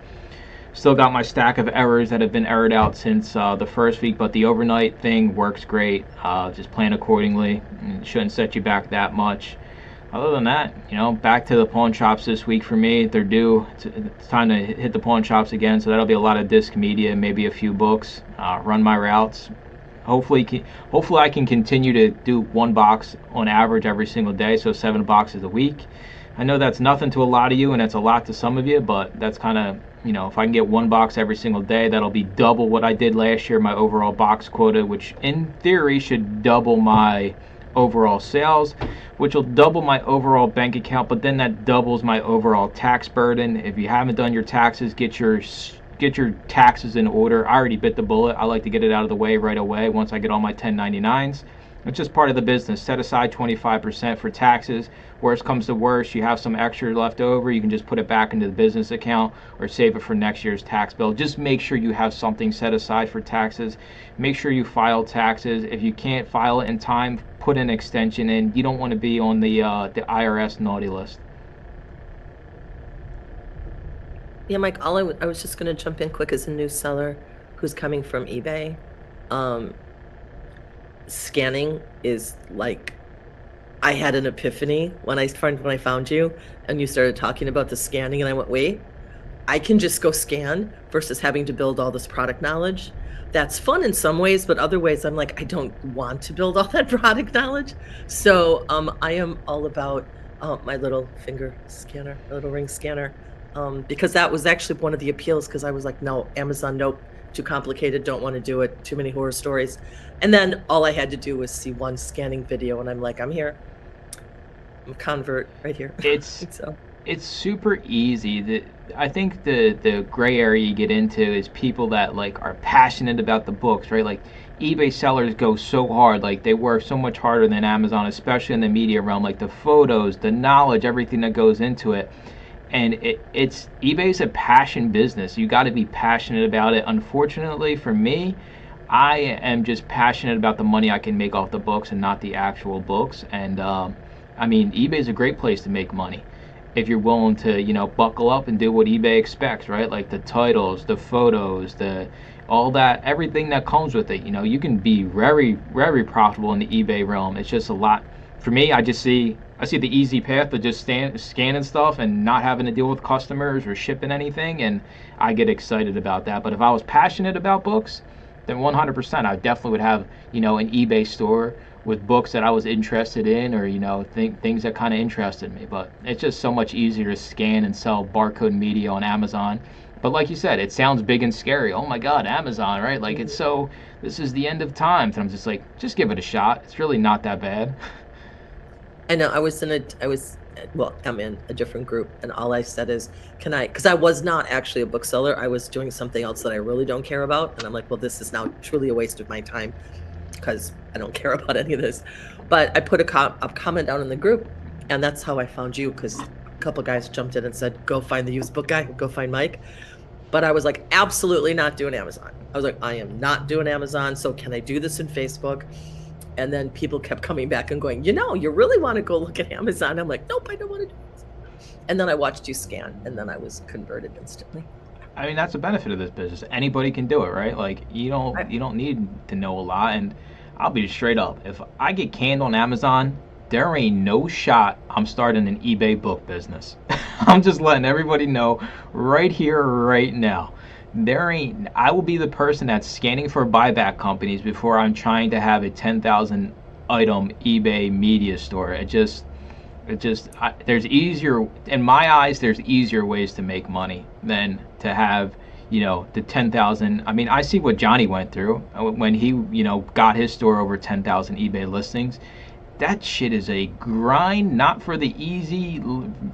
Still got my stack of errors that have been errored out since the first week, but the overnight thing works great. Just plan accordingly. It shouldn't set you back that much. Other than that, back to the pawn shops this week for me. They're due. It's time to hit the pawn shops again, so that'll be a lot of disc media, maybe a few books, run my routes. Hopefully I can continue to do 1 box on average every single day, so 7 boxes a week. I know that's nothing to a lot of you, and that's a lot to some of you, but that's kind of, if I can get 1 box every single day, that'll be double what I did last year, my overall box quota, which in theory should double my overall sales, which will double my overall bank account, but then that doubles my overall tax burden. If you haven't done your taxes, get your taxes in order. I already bit the bullet. I like to get it out of the way right away once I get all my 1099s. It's just part of the business. Set aside 25% for taxes. Worst comes to worst, you have some extra left over, you can just put it back into the business account or save it for next year's tax bill. Just make sure you have something set aside for taxes. Make sure you file taxes. If you can't file it in time, put an extension in. You don't want to be on the IRS naughty list. Yeah, Mike, I was just going to jump in quick as a new seller who's coming from eBay. Scanning is like, I had an epiphany when I found you and you started talking about the scanning, and I went, wait, I can just go scan versus having to build all this product knowledge. That's fun in some ways, but other ways I'm like, I don't want to build all that product knowledge. So I am all about my little finger scanner, my little ring scanner, because that was actually one of the appeals, because I was like, no, Amazon, nope, too complicated, don't want to do it, too many horror stories. And then all I had to do was see one scanning video, and I'm like, I'm here. I'm a convert right here. It's super easy. I think the gray area you get into is people that like are passionate about the books, right? Like eBay sellers go so hard, like they work so much harder than Amazon, especially in the media realm, like the photos, the knowledge, everything that goes into it. And eBay's a passion business. You got to be passionate about it. Unfortunately for me, I am just passionate about the money I can make off the books and not the actual books. And I mean, eBay's a great place to make money if you're willing to, buckle up and do what eBay expects, right? Like the titles, the photos, all that, everything that comes with it. You can be very, very profitable in the eBay realm. It's just a lot. For me, I see the easy path of just scanning stuff and not having to deal with customers or shipping anything, and I get excited about that. But if I was passionate about books, then 100% I definitely would have, an eBay store with books that I was interested in, or things that kind of interested me. But it's just so much easier to scan and sell barcode media on Amazon. But like you said, it sounds big and scary. Oh my God, Amazon, right? Like this is the end of times. And I'm just like, just give it a shot. It's really not that bad. I know. I'm in a different group, and all I said is, because I was not actually a bookseller. I was doing something else that I really don't care about. And I'm like, well, this is now truly a waste of my time, because I don't care about any of this. But I put a comment down in the group, and that's how I found you, because a couple guys jumped in and said, go find the used book guy, go find Mike. But I was like, absolutely not doing Amazon. I was like, I am not doing Amazon, so can I do this in Facebook? And then people kept coming back and going, you really want to go look at Amazon? I'm like, nope, I don't want to do this. And then I watched you scan, and then I was converted instantly. I mean, that's a benefit of this business. Anybody can do it, right? Like you don't need to know a lot. And I'll be straight up. If I get canned on Amazon, there ain't no shot I'm starting an eBay book business. I'm just letting everybody know right here, right now. I will be the person that's scanning for buyback companies before I'm trying to have a 10,000 item eBay media store. There's easier, in my eyes, there's easier ways to make money than to have, the 10,000. I mean, I see what Johnny went through when he, got his store over 10,000 eBay listings. That shit is a grind, not for the easy,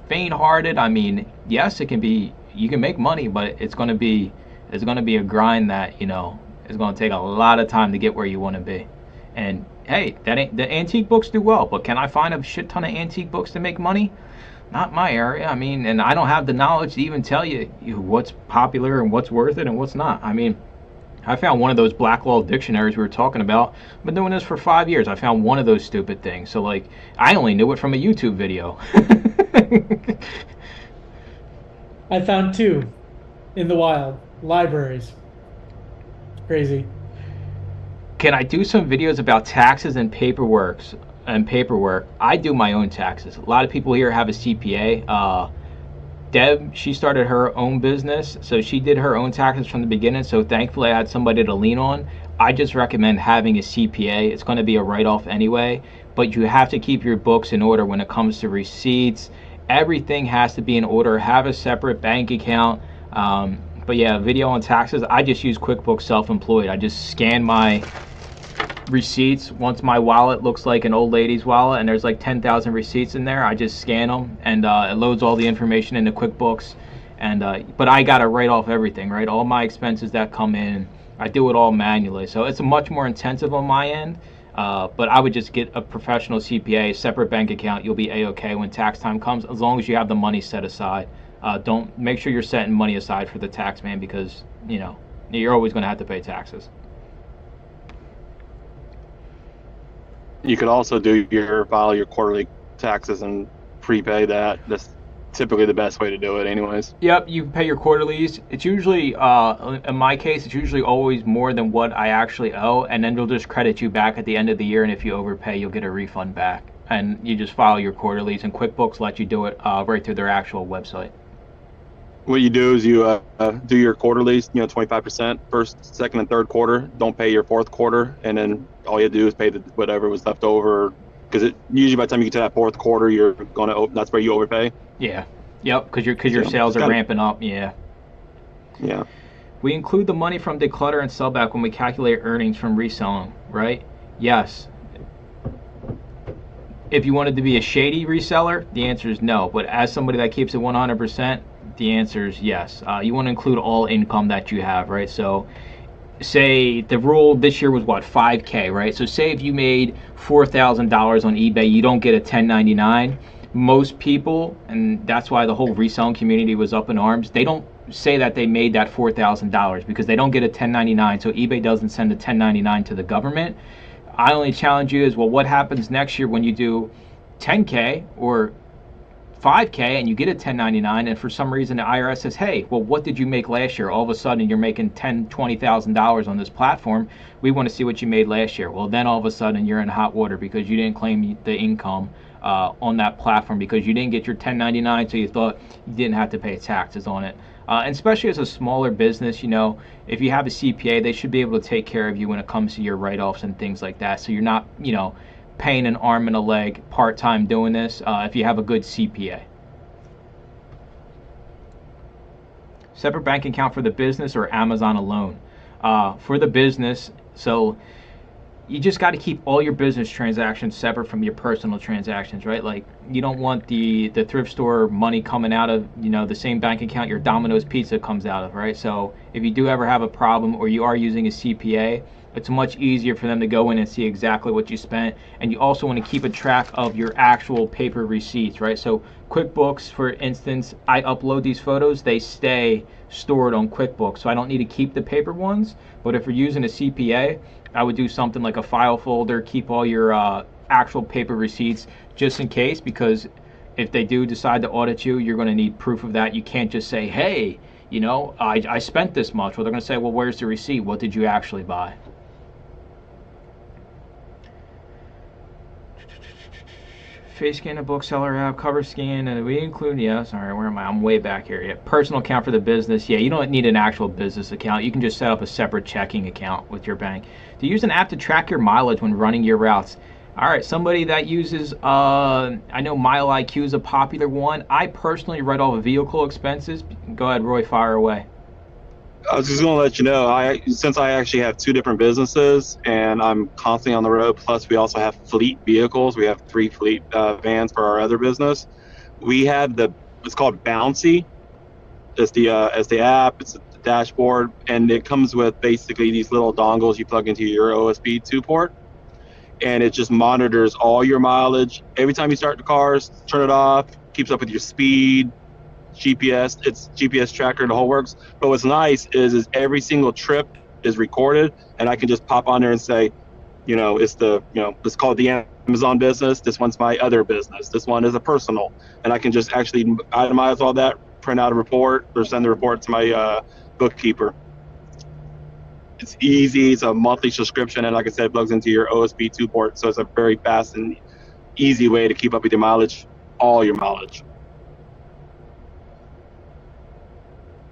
faint-hearted. I mean, yes, you can make money, but it's going to be a grind that, is going to take a lot of time to get where you want to be. And hey, the antique books do well, but can I find a shit ton of antique books to make money? Not my area. I mean, and I don't have the knowledge to even tell you what's popular and what's worth it and what's not. I mean, I found one of those black law dictionaries we were talking about. I've been doing this for 5 years. I found one of those stupid things. So like, I only knew it from a YouTube video. I found 2 in the wild. libraries. It's crazy. Can I do some videos about taxes and paperwork? I do my own taxes. A lot of people here have a CPA. Deb, she started her own business, so she did her own taxes from the beginning. So thankfully, I had somebody to lean on. I just recommend having a CPA. It's going to be a write-off anyway, but you have to keep your books in order when it comes to receipts. Everything has to be in order. Have a separate bank account. But yeah, video on taxes. I just use QuickBooks Self-Employed. I just scan my receipts. Once my wallet looks like an old lady's wallet and there's like 10,000 receipts in there, I just scan them and it loads all the information into QuickBooks. And but I gotta write off everything, right? All my expenses that come in, I do it all manually. So it's much more intensive on my end. But I would just get a professional CPA, separate bank account. You'll be a-okay when tax time comes, as long as you have the money set aside. Don't make sure you're setting money aside for the tax man, because you know you're always going to have to pay taxes. You could also file your quarterly taxes and prepay that. That's typically the best way to do it anyways. Yep, you pay your quarterlies. It's usually, in my case, it's usually always more than what I actually owe, and then they'll just credit you back at the end of the year, and if you overpay, you'll get a refund back. And you just file your quarterlies, and QuickBooks lets you do it right through their actual website. What you do is you do your quarterlies, 25% first, second, and third quarter. Don't pay your fourth quarter, and then all you do is pay whatever was left over. Because usually by the time you get to that fourth quarter, that's where you overpay. Yeah. Yep. Because your sales are ramping up. Yeah. Yeah. We include the money from declutter and sellback when we calculate earnings from reselling, right? Yes. If you wanted to be a shady reseller, the answer is no. But as somebody that keeps it 100%, the answer is yes. You want to include all income that you have, right? So say the rule this year was what, 5K, right? So say if you made $4,000 on eBay, you don't get a 1099. Most people, and that's why the whole reselling community was up in arms, they don't say that they made that $4,000 because they don't get a 1099. So eBay doesn't send a 1099 to the government. I only challenge you is, well, what happens next year when you do 10K or 5K and you get a 1099, and for some reason the IRS says, hey, well, what did you make last year? All of a sudden you're making $10,000, $20,000 on this platform. We want to see what you made last year. Well, then all of a sudden you're in hot water because you didn't claim the income on that platform because you didn't get your 1099, so you thought you didn't have to pay taxes on it. And especially as a smaller business, if you have a CPA, they should be able to take care of you when it comes to your write-offs and things like that. So you're not, paying an arm and a leg part-time doing this if you have a good CPA. Separate bank account for the business or Amazon alone? For the business, so you just got to keep all your business transactions separate from your personal transactions, right? Like you don't want the thrift store money coming out of the same bank account your Domino's pizza comes out of, right? So if you do ever have a problem or you are using a CPA, it's much easier for them to go in and see exactly what you spent. And you also want to keep a track of your actual paper receipts, right? So QuickBooks, for instance, I upload these photos, they stay stored on QuickBooks. So I don't need to keep the paper ones. But if you're using a CPA, I would do something like a file folder, keep all your actual paper receipts just in case, because if they do decide to audit you, you're going to need proof of that. You can't just say, hey, I spent this much. Well, they're going to say, well, where's the receipt? What did you actually buy? Face scan a bookseller app, cover scan, and we include, yes, all right, where am I? I'm way back here. Yeah, personal account for the business. Yeah, you don't need an actual business account. You can just set up a separate checking account with your bank. To use an app to track your mileage when running your routes. All right, somebody that uses, I know Mile IQ is a popular one. I personally write all the vehicle expenses. Go ahead, Roy, fire away. I was just going to let you know, since I actually have two different businesses and I'm constantly on the road, plus we also have fleet vehicles. We have 3 fleet vans for our other business. We have it's called Bouncy. It's the app, it's the dashboard, and it comes with basically these little dongles you plug into your USB 2 port. And it just monitors all your mileage. Every time you start the cars, turn it off, keeps up with your speed, GPS, it's GPS tracker, the whole works. But what's nice is every single trip is recorded, and I can just pop on there and say, it's called the Amazon business. This one's my other business. This one is a personal, and I can just actually itemize all that, print out a report, or send the report to my bookkeeper. It's easy. It's a monthly subscription, and like I said, it plugs into your OSB 2 port, so it's a very fast and easy way to keep up with your mileage, all your mileage.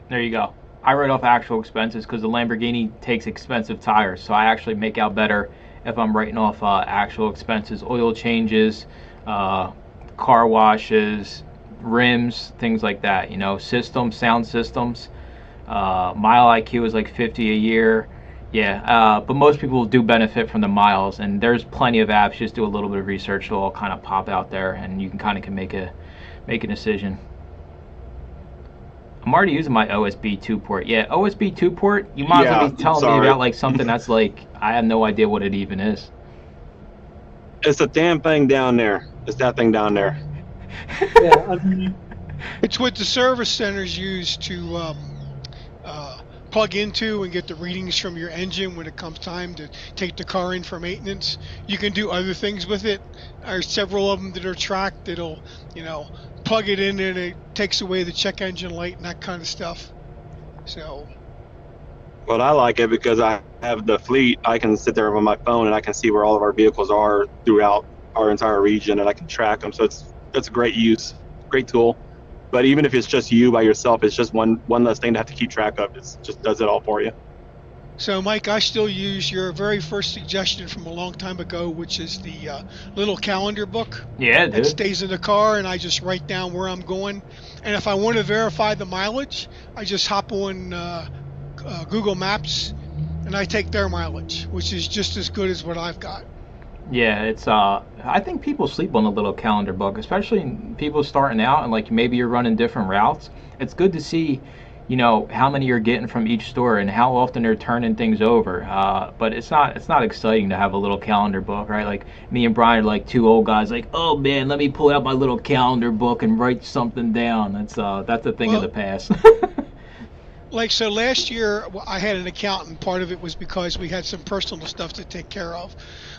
There you go. I write off actual expenses because the Lamborghini takes expensive tires, so I actually make out better if I'm writing off actual expenses, oil changes, car washes, rims, things like that. You know, systems, sound systems. Mile IQ is like 50 a year. Yeah, but most people do benefit from the miles, and there's plenty of apps. Just do a little bit of research, they'll all kind of pop out there, and you can make a decision. I'm already using my OSB 2 port. Yeah, OSB 2 port. You might as well be telling me about like something that's like I have no idea what it even is. It's a damn thing down there. It's that thing down there. Yeah, It's what the service centers use to plug into and get the readings from your engine when it comes time to take the car in for maintenance. You can do other things with it. There's several of them that are tracked that'll, plug it in and it takes away the check engine light and that kind of stuff. So. Well, I like it because I have the fleet. I can sit there on my phone and I can see where all of our vehicles are throughout our entire region, and I can track them. So it's a great use, great tool. But even if it's just you by yourself, it's just one less thing to have to keep track of. It just does it all for you. So, Mike, I still use your very first suggestion from a long time ago, which is the little calendar book. Yeah, dude. It stays in the car, and I just write down where I'm going. And if I want to verify the mileage, I just hop on Google Maps, and I take their mileage, which is just as good as what I've got. Yeah, it's I think people sleep on the little calendar book, especially people starting out and like maybe you're running different routes. It's good to see, how many you're getting from each store and how often they're turning things over. But it's not exciting to have a little calendar book, right? Like me and Brian are like two old guys, like, oh man, let me pull out my little calendar book and write something down. That's a thing of the past. So last year I had an accountant. Part of it was because we had some personal stuff to take care of.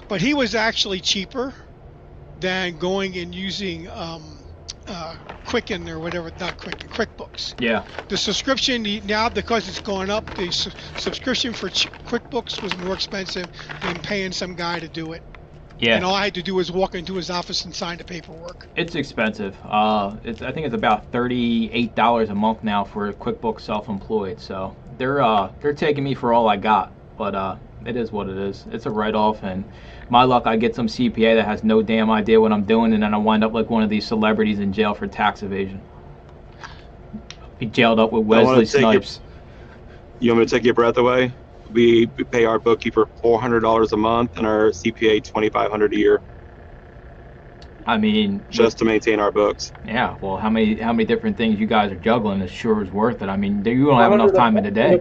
But he was actually cheaper than going and using Quicken or whatever, not Quicken, QuickBooks. Yeah. The subscription now, because it's gone up, the subscription for QuickBooks was more expensive than paying some guy to do it. Yeah. And all I had to do was walk into his office and sign the paperwork. It's expensive. I think it's about $38 a month now for QuickBooks Self-Employed. So they're taking me for all I got, but it is what it is. It's a write-off, and my luck, I get some CPA that has no damn idea what I'm doing, and then I wind up like one of these celebrities in jail for tax evasion. Be jailed up with Wesley Snipes. You want me to take your breath away? We pay our bookkeeper $400 a month and our CPA $2,500 a year. I mean, just to maintain our books. Yeah, well, how many different things you guys are juggling? It sure is worth it. I mean, you don't have enough time in the day.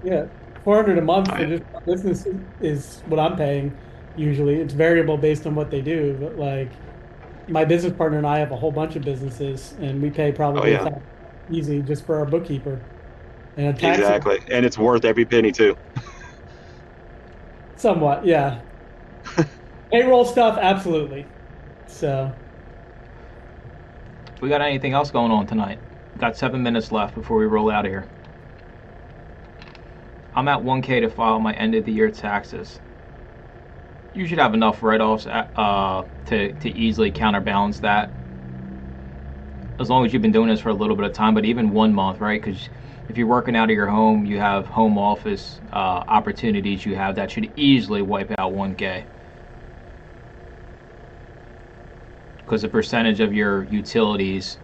Yeah, $400 a month for just business is what I'm paying. Usually, it's variable based on what they do. But like, my business partner and I have a whole bunch of businesses, and we pay probably easy just for our bookkeeper. And exactly, and it's worth every penny too. Somewhat, yeah. Payroll stuff, absolutely. So, we got anything else going on tonight? Got 7 minutes left before we roll out of here. I'm at 1K to file my end of the year taxes. You should have enough write-offs to easily counterbalance that, as long as you've been doing this for a little bit of time. But even 1 month, right? Because if you're working out of your home, you have home office opportunities you have that should easily wipe out 1K. Because the percentage of your utilities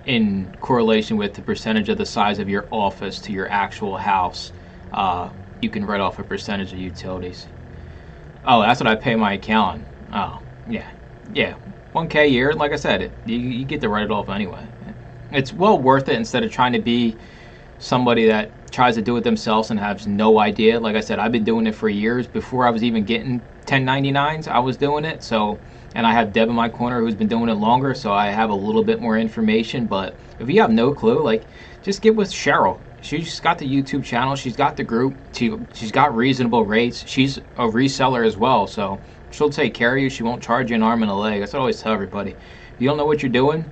in correlation with the percentage of the size of your office to your actual house, you can write off a percentage of utilities. Oh, that's what I pay my accountant. Oh, yeah. 1K a year, like I said, you get to write it off anyway. It's well worth it instead of trying to be somebody that tries to do it themselves and has no idea. Like I said, I've been doing it for years. Before I was even getting 1099s, I was doing it. So, and I have Deb in my corner who's been doing it longer, so I have a little bit more information. But if you have no clue, like, just get with Cheryl. She's got the YouTube channel. She's got the group. She's got reasonable rates. She's a reseller as well, so she'll take care of you. She won't charge you an arm and a leg. That's what I always tell everybody. If you don't know what you're doing,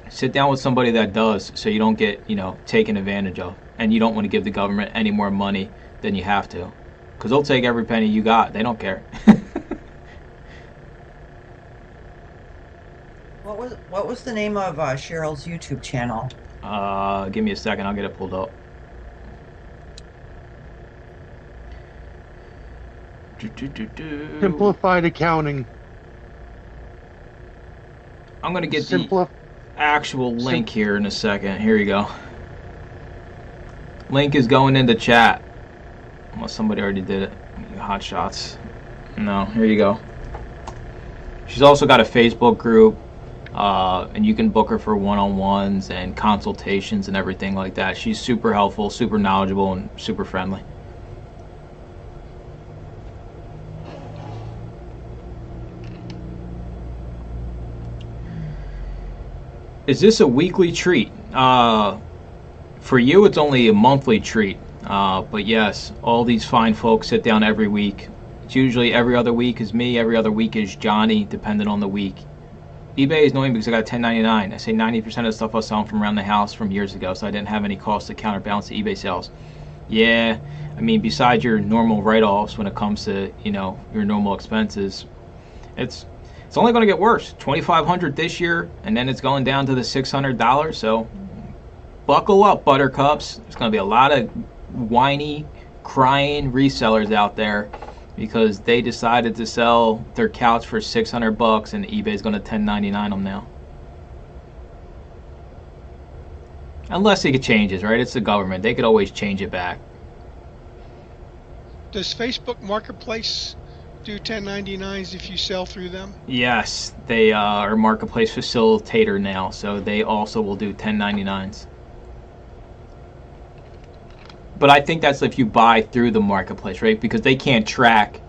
sit down with somebody that does, so you don't get, taken advantage of. and you don't want to give the government any more money than you have to, because they'll take every penny you got. They don't care. What was the name of Cheryl's YouTube channel? Give me a second. I'll get it pulled up. Simplified accounting. I'm going to get the actual link here in a second. Here you go. Link is going into chat. Unless somebody already did it. Hot shots. No, here you go. She's also got a Facebook group. And you can book her for one-on-ones and consultations and everything like that. She's super helpful, super knowledgeable, and super friendly. Is this a weekly treat? For you, it's only a monthly treat. But yes, all these fine folks sit down every week. It's usually every other week is me, every other week is Johnny, depending on the week. eBay is annoying because I got a 1099. I say 90% of the stuff I was selling from around the house from years ago, so I didn't have any cost to counterbalance the eBay sales. Yeah, I mean, besides your normal write-offs when it comes to, you know, your normal expenses, it's only going to get worse. $2,500 this year, and then it's going down to the $600. So buckle up, buttercups. There's going to be a lot of whiny, crying resellers out there because they decided to sell their couch for $600 and eBay's going to 1099 them now. Unless it changes, right? It's the government. They could always change it back. Does Facebook Marketplace do 1099s if you sell through them? Yes, they are a marketplace facilitator now, so they also will do 1099s. But I think that's if you buy through the marketplace, right? Because they can't track,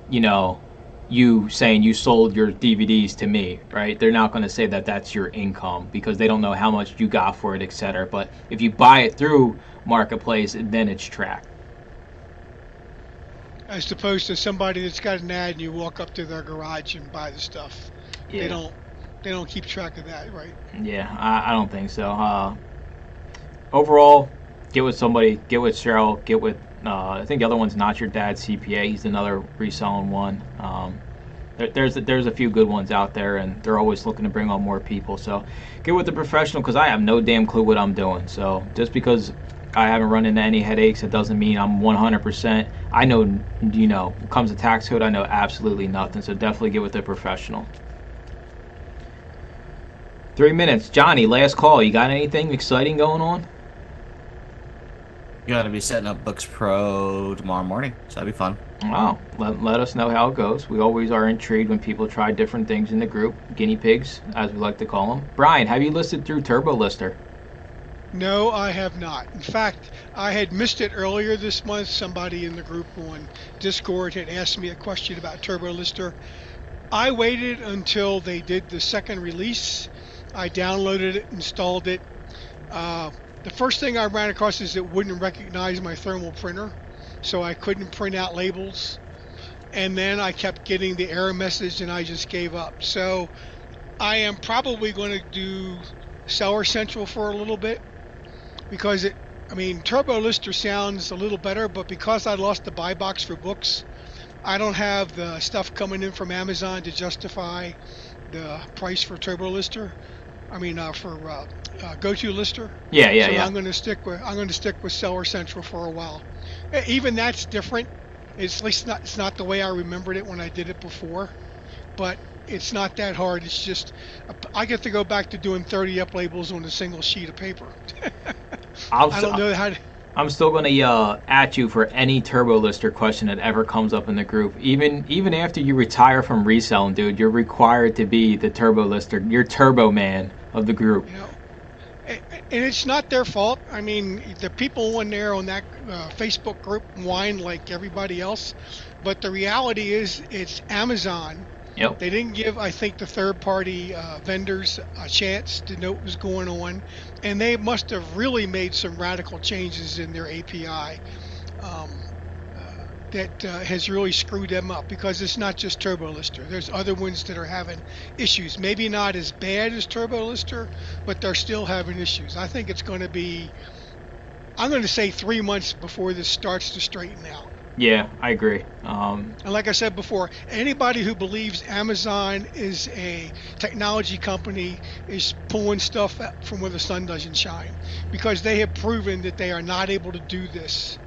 you know, you saying you sold your DVDs to me, right? They're not going to say that that's your income because they don't know how much you got for it, etc. But if you buy it through marketplace, then it's tracked. As opposed to somebody that's got an ad and you walk up to their garage and buy the stuff. Yeah. They don't keep track of that, right? Yeah, I don't think so. Overall, get with somebody, get with Cheryl, get with, I think the other one's Not Your Dad's CPA. He's another reselling one. There's a few good ones out there, and they're always looking to bring on more people. So get with the professional because I have no damn clue what I'm doing. So just because I haven't run into any headaches, it doesn't mean I'm 100%. I know, you know, when it comes to tax code, I know absolutely nothing. So definitely get with the professional. 3 minutes. Johnny, last call. You got anything exciting going on? Got to be setting up Books Pro tomorrow morning, so that'd be fun. Wow. Let us know how it goes. We always are intrigued when people try different things in the group. Guinea pigs, as we like to call them. Brian, have you listed through Turbo Lister? No, I have not. In fact, I had missed it earlier this month. Somebody in the group on Discord had asked me a question about Turbo Lister. I waited until they did the second release. I downloaded it, installed it. The first thing I ran across is it wouldn't recognize my thermal printer, so I couldn't print out labels. And then I kept getting the error message and I just gave up. So I am probably going to do Seller Central for a little bit because Turbo Lister sounds a little better, but because I lost the buy box for books, I don't have the stuff coming in from Amazon to justify the price for Turbo Lister. For Go-To Lister. Yeah. I'm going to stick with Seller Central for a while. Even that's different. It's at least it's not the way I remembered it when I did it before, but it's not that hard. It's just I get to go back to doing 30 up labels on a single sheet of paper. I don't know how to. I'm still going to at you for any Turbo Lister question that ever comes up in the group. Even after you retire from reselling, dude, you're required to be the Turbo Lister. You're Turbo Man of the group. You know, and it's not their fault. I mean, the people in there on that Facebook group whine like everybody else, but the reality is it's Amazon. Yep. They didn't give, I think, the third-party vendors a chance to know what was going on, and they must have really made some radical changes in their API that has really screwed them up because it's not just Turbo Lister. There's other ones that are having issues. Maybe not as bad as Turbo Lister, but they're still having issues. I think it's going to be I'm going to say 3 months before this starts to straighten out. Yeah, I agree. And like I said before, anybody who believes Amazon is a technology company is pulling stuff from where the sun doesn't shine, because they have proven that they are not able to do this.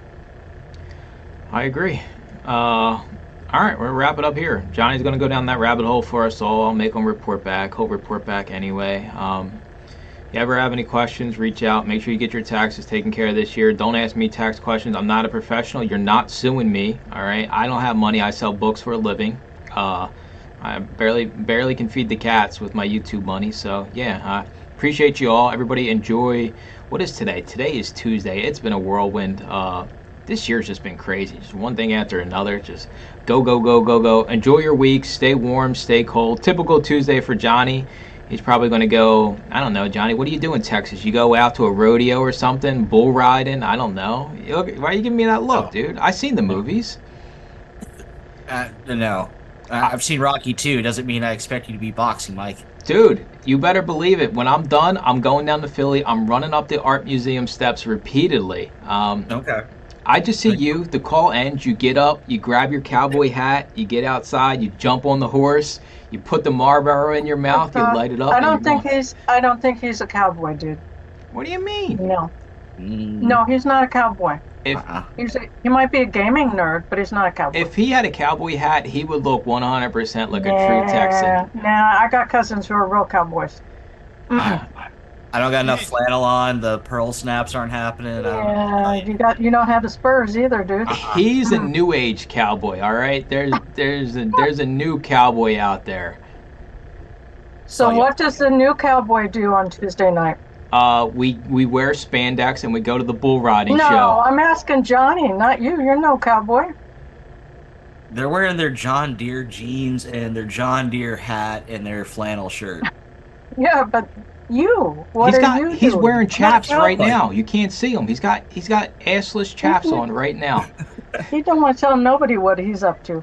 I agree. All right, we're gonna wrap it up here. Johnny's gonna go down that rabbit hole for us all. I'll make him report back. He'll report back anyway. If you ever have any questions, reach out. Make sure you get your taxes taken care of this year. Don't ask me tax questions. I'm not a professional. You're not suing me. All right. I don't have money. I sell books for a living. I barely can feed the cats with my YouTube money. So yeah, I appreciate you all. Everybody enjoy. What is today? Today is Tuesday. It's been a whirlwind. This year's just been crazy. Just one thing after another. Just go, go, go, go, go. Enjoy your week. Stay warm. Stay cold. Typical Tuesday for Johnny. He's probably going to go, I don't know, Johnny, what do you do in Texas? You go out to a rodeo or something? Bull riding? I don't know. Why are you giving me that look, dude? I've seen the movies. No. I've seen Rocky 2. Doesn't mean I expect you to be boxing, Mike. Dude, you better believe it. When I'm done, I'm going down to Philly. I'm running up the art museum steps repeatedly. Okay. I just see you, the call ends, you get up, you grab your cowboy hat, you get outside, you jump on the horse, you put the Marlboro in your mouth, you light it up. I don't think he's a cowboy, dude. What do you mean? No. No, he's not a cowboy. He might be a gaming nerd, but he's not a cowboy. If he had a cowboy hat, he would look 100% like a true Texan. Nah, I got cousins who are real cowboys. I don't got enough flannel on. The pearl snaps aren't happening. Yeah, you don't have the spurs either, dude. He's a new age cowboy, all right? There's a new cowboy out there. So what does the new cowboy do on Tuesday night? We wear spandex and we go to the bull riding show. No, I'm asking Johnny, not you. You're no cowboy. They're wearing their John Deere jeans and their John Deere hat and their flannel shirt. Yeah, but what are you doing? He's wearing chaps right now. You can't see him. He's got assless chaps on right now. He don't want to tell nobody what he's up to.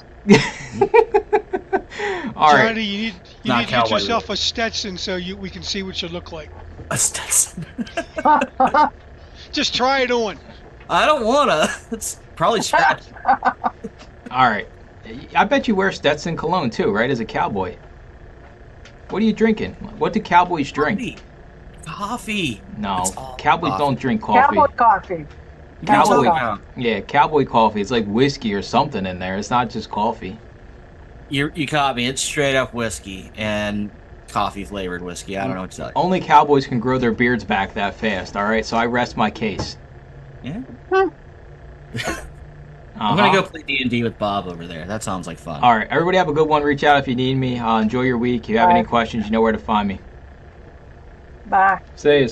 All right. Johnny, you need to get yourself a Stetson so we can see what you look like. A Stetson. Just try it on. I don't wanna. It's probably scratch. All right. I bet you wear Stetson cologne too, right? As a cowboy. What are you drinking? What do cowboys drink? Coffee. No, cowboys don't drink coffee. Cowboy coffee. Cowboy coffee. It's like whiskey or something in there. It's not just coffee. You caught me. It's straight up whiskey and coffee flavored whiskey. I don't know what to tell you. Only cowboys can grow their beards back that fast. All right, so I rest my case. Yeah. I'm gonna go play D&D with Bob over there. That sounds like fun. All right, everybody have a good one. Reach out if you need me. Enjoy your week. If you have any questions, you know where to find me. Bye. See you.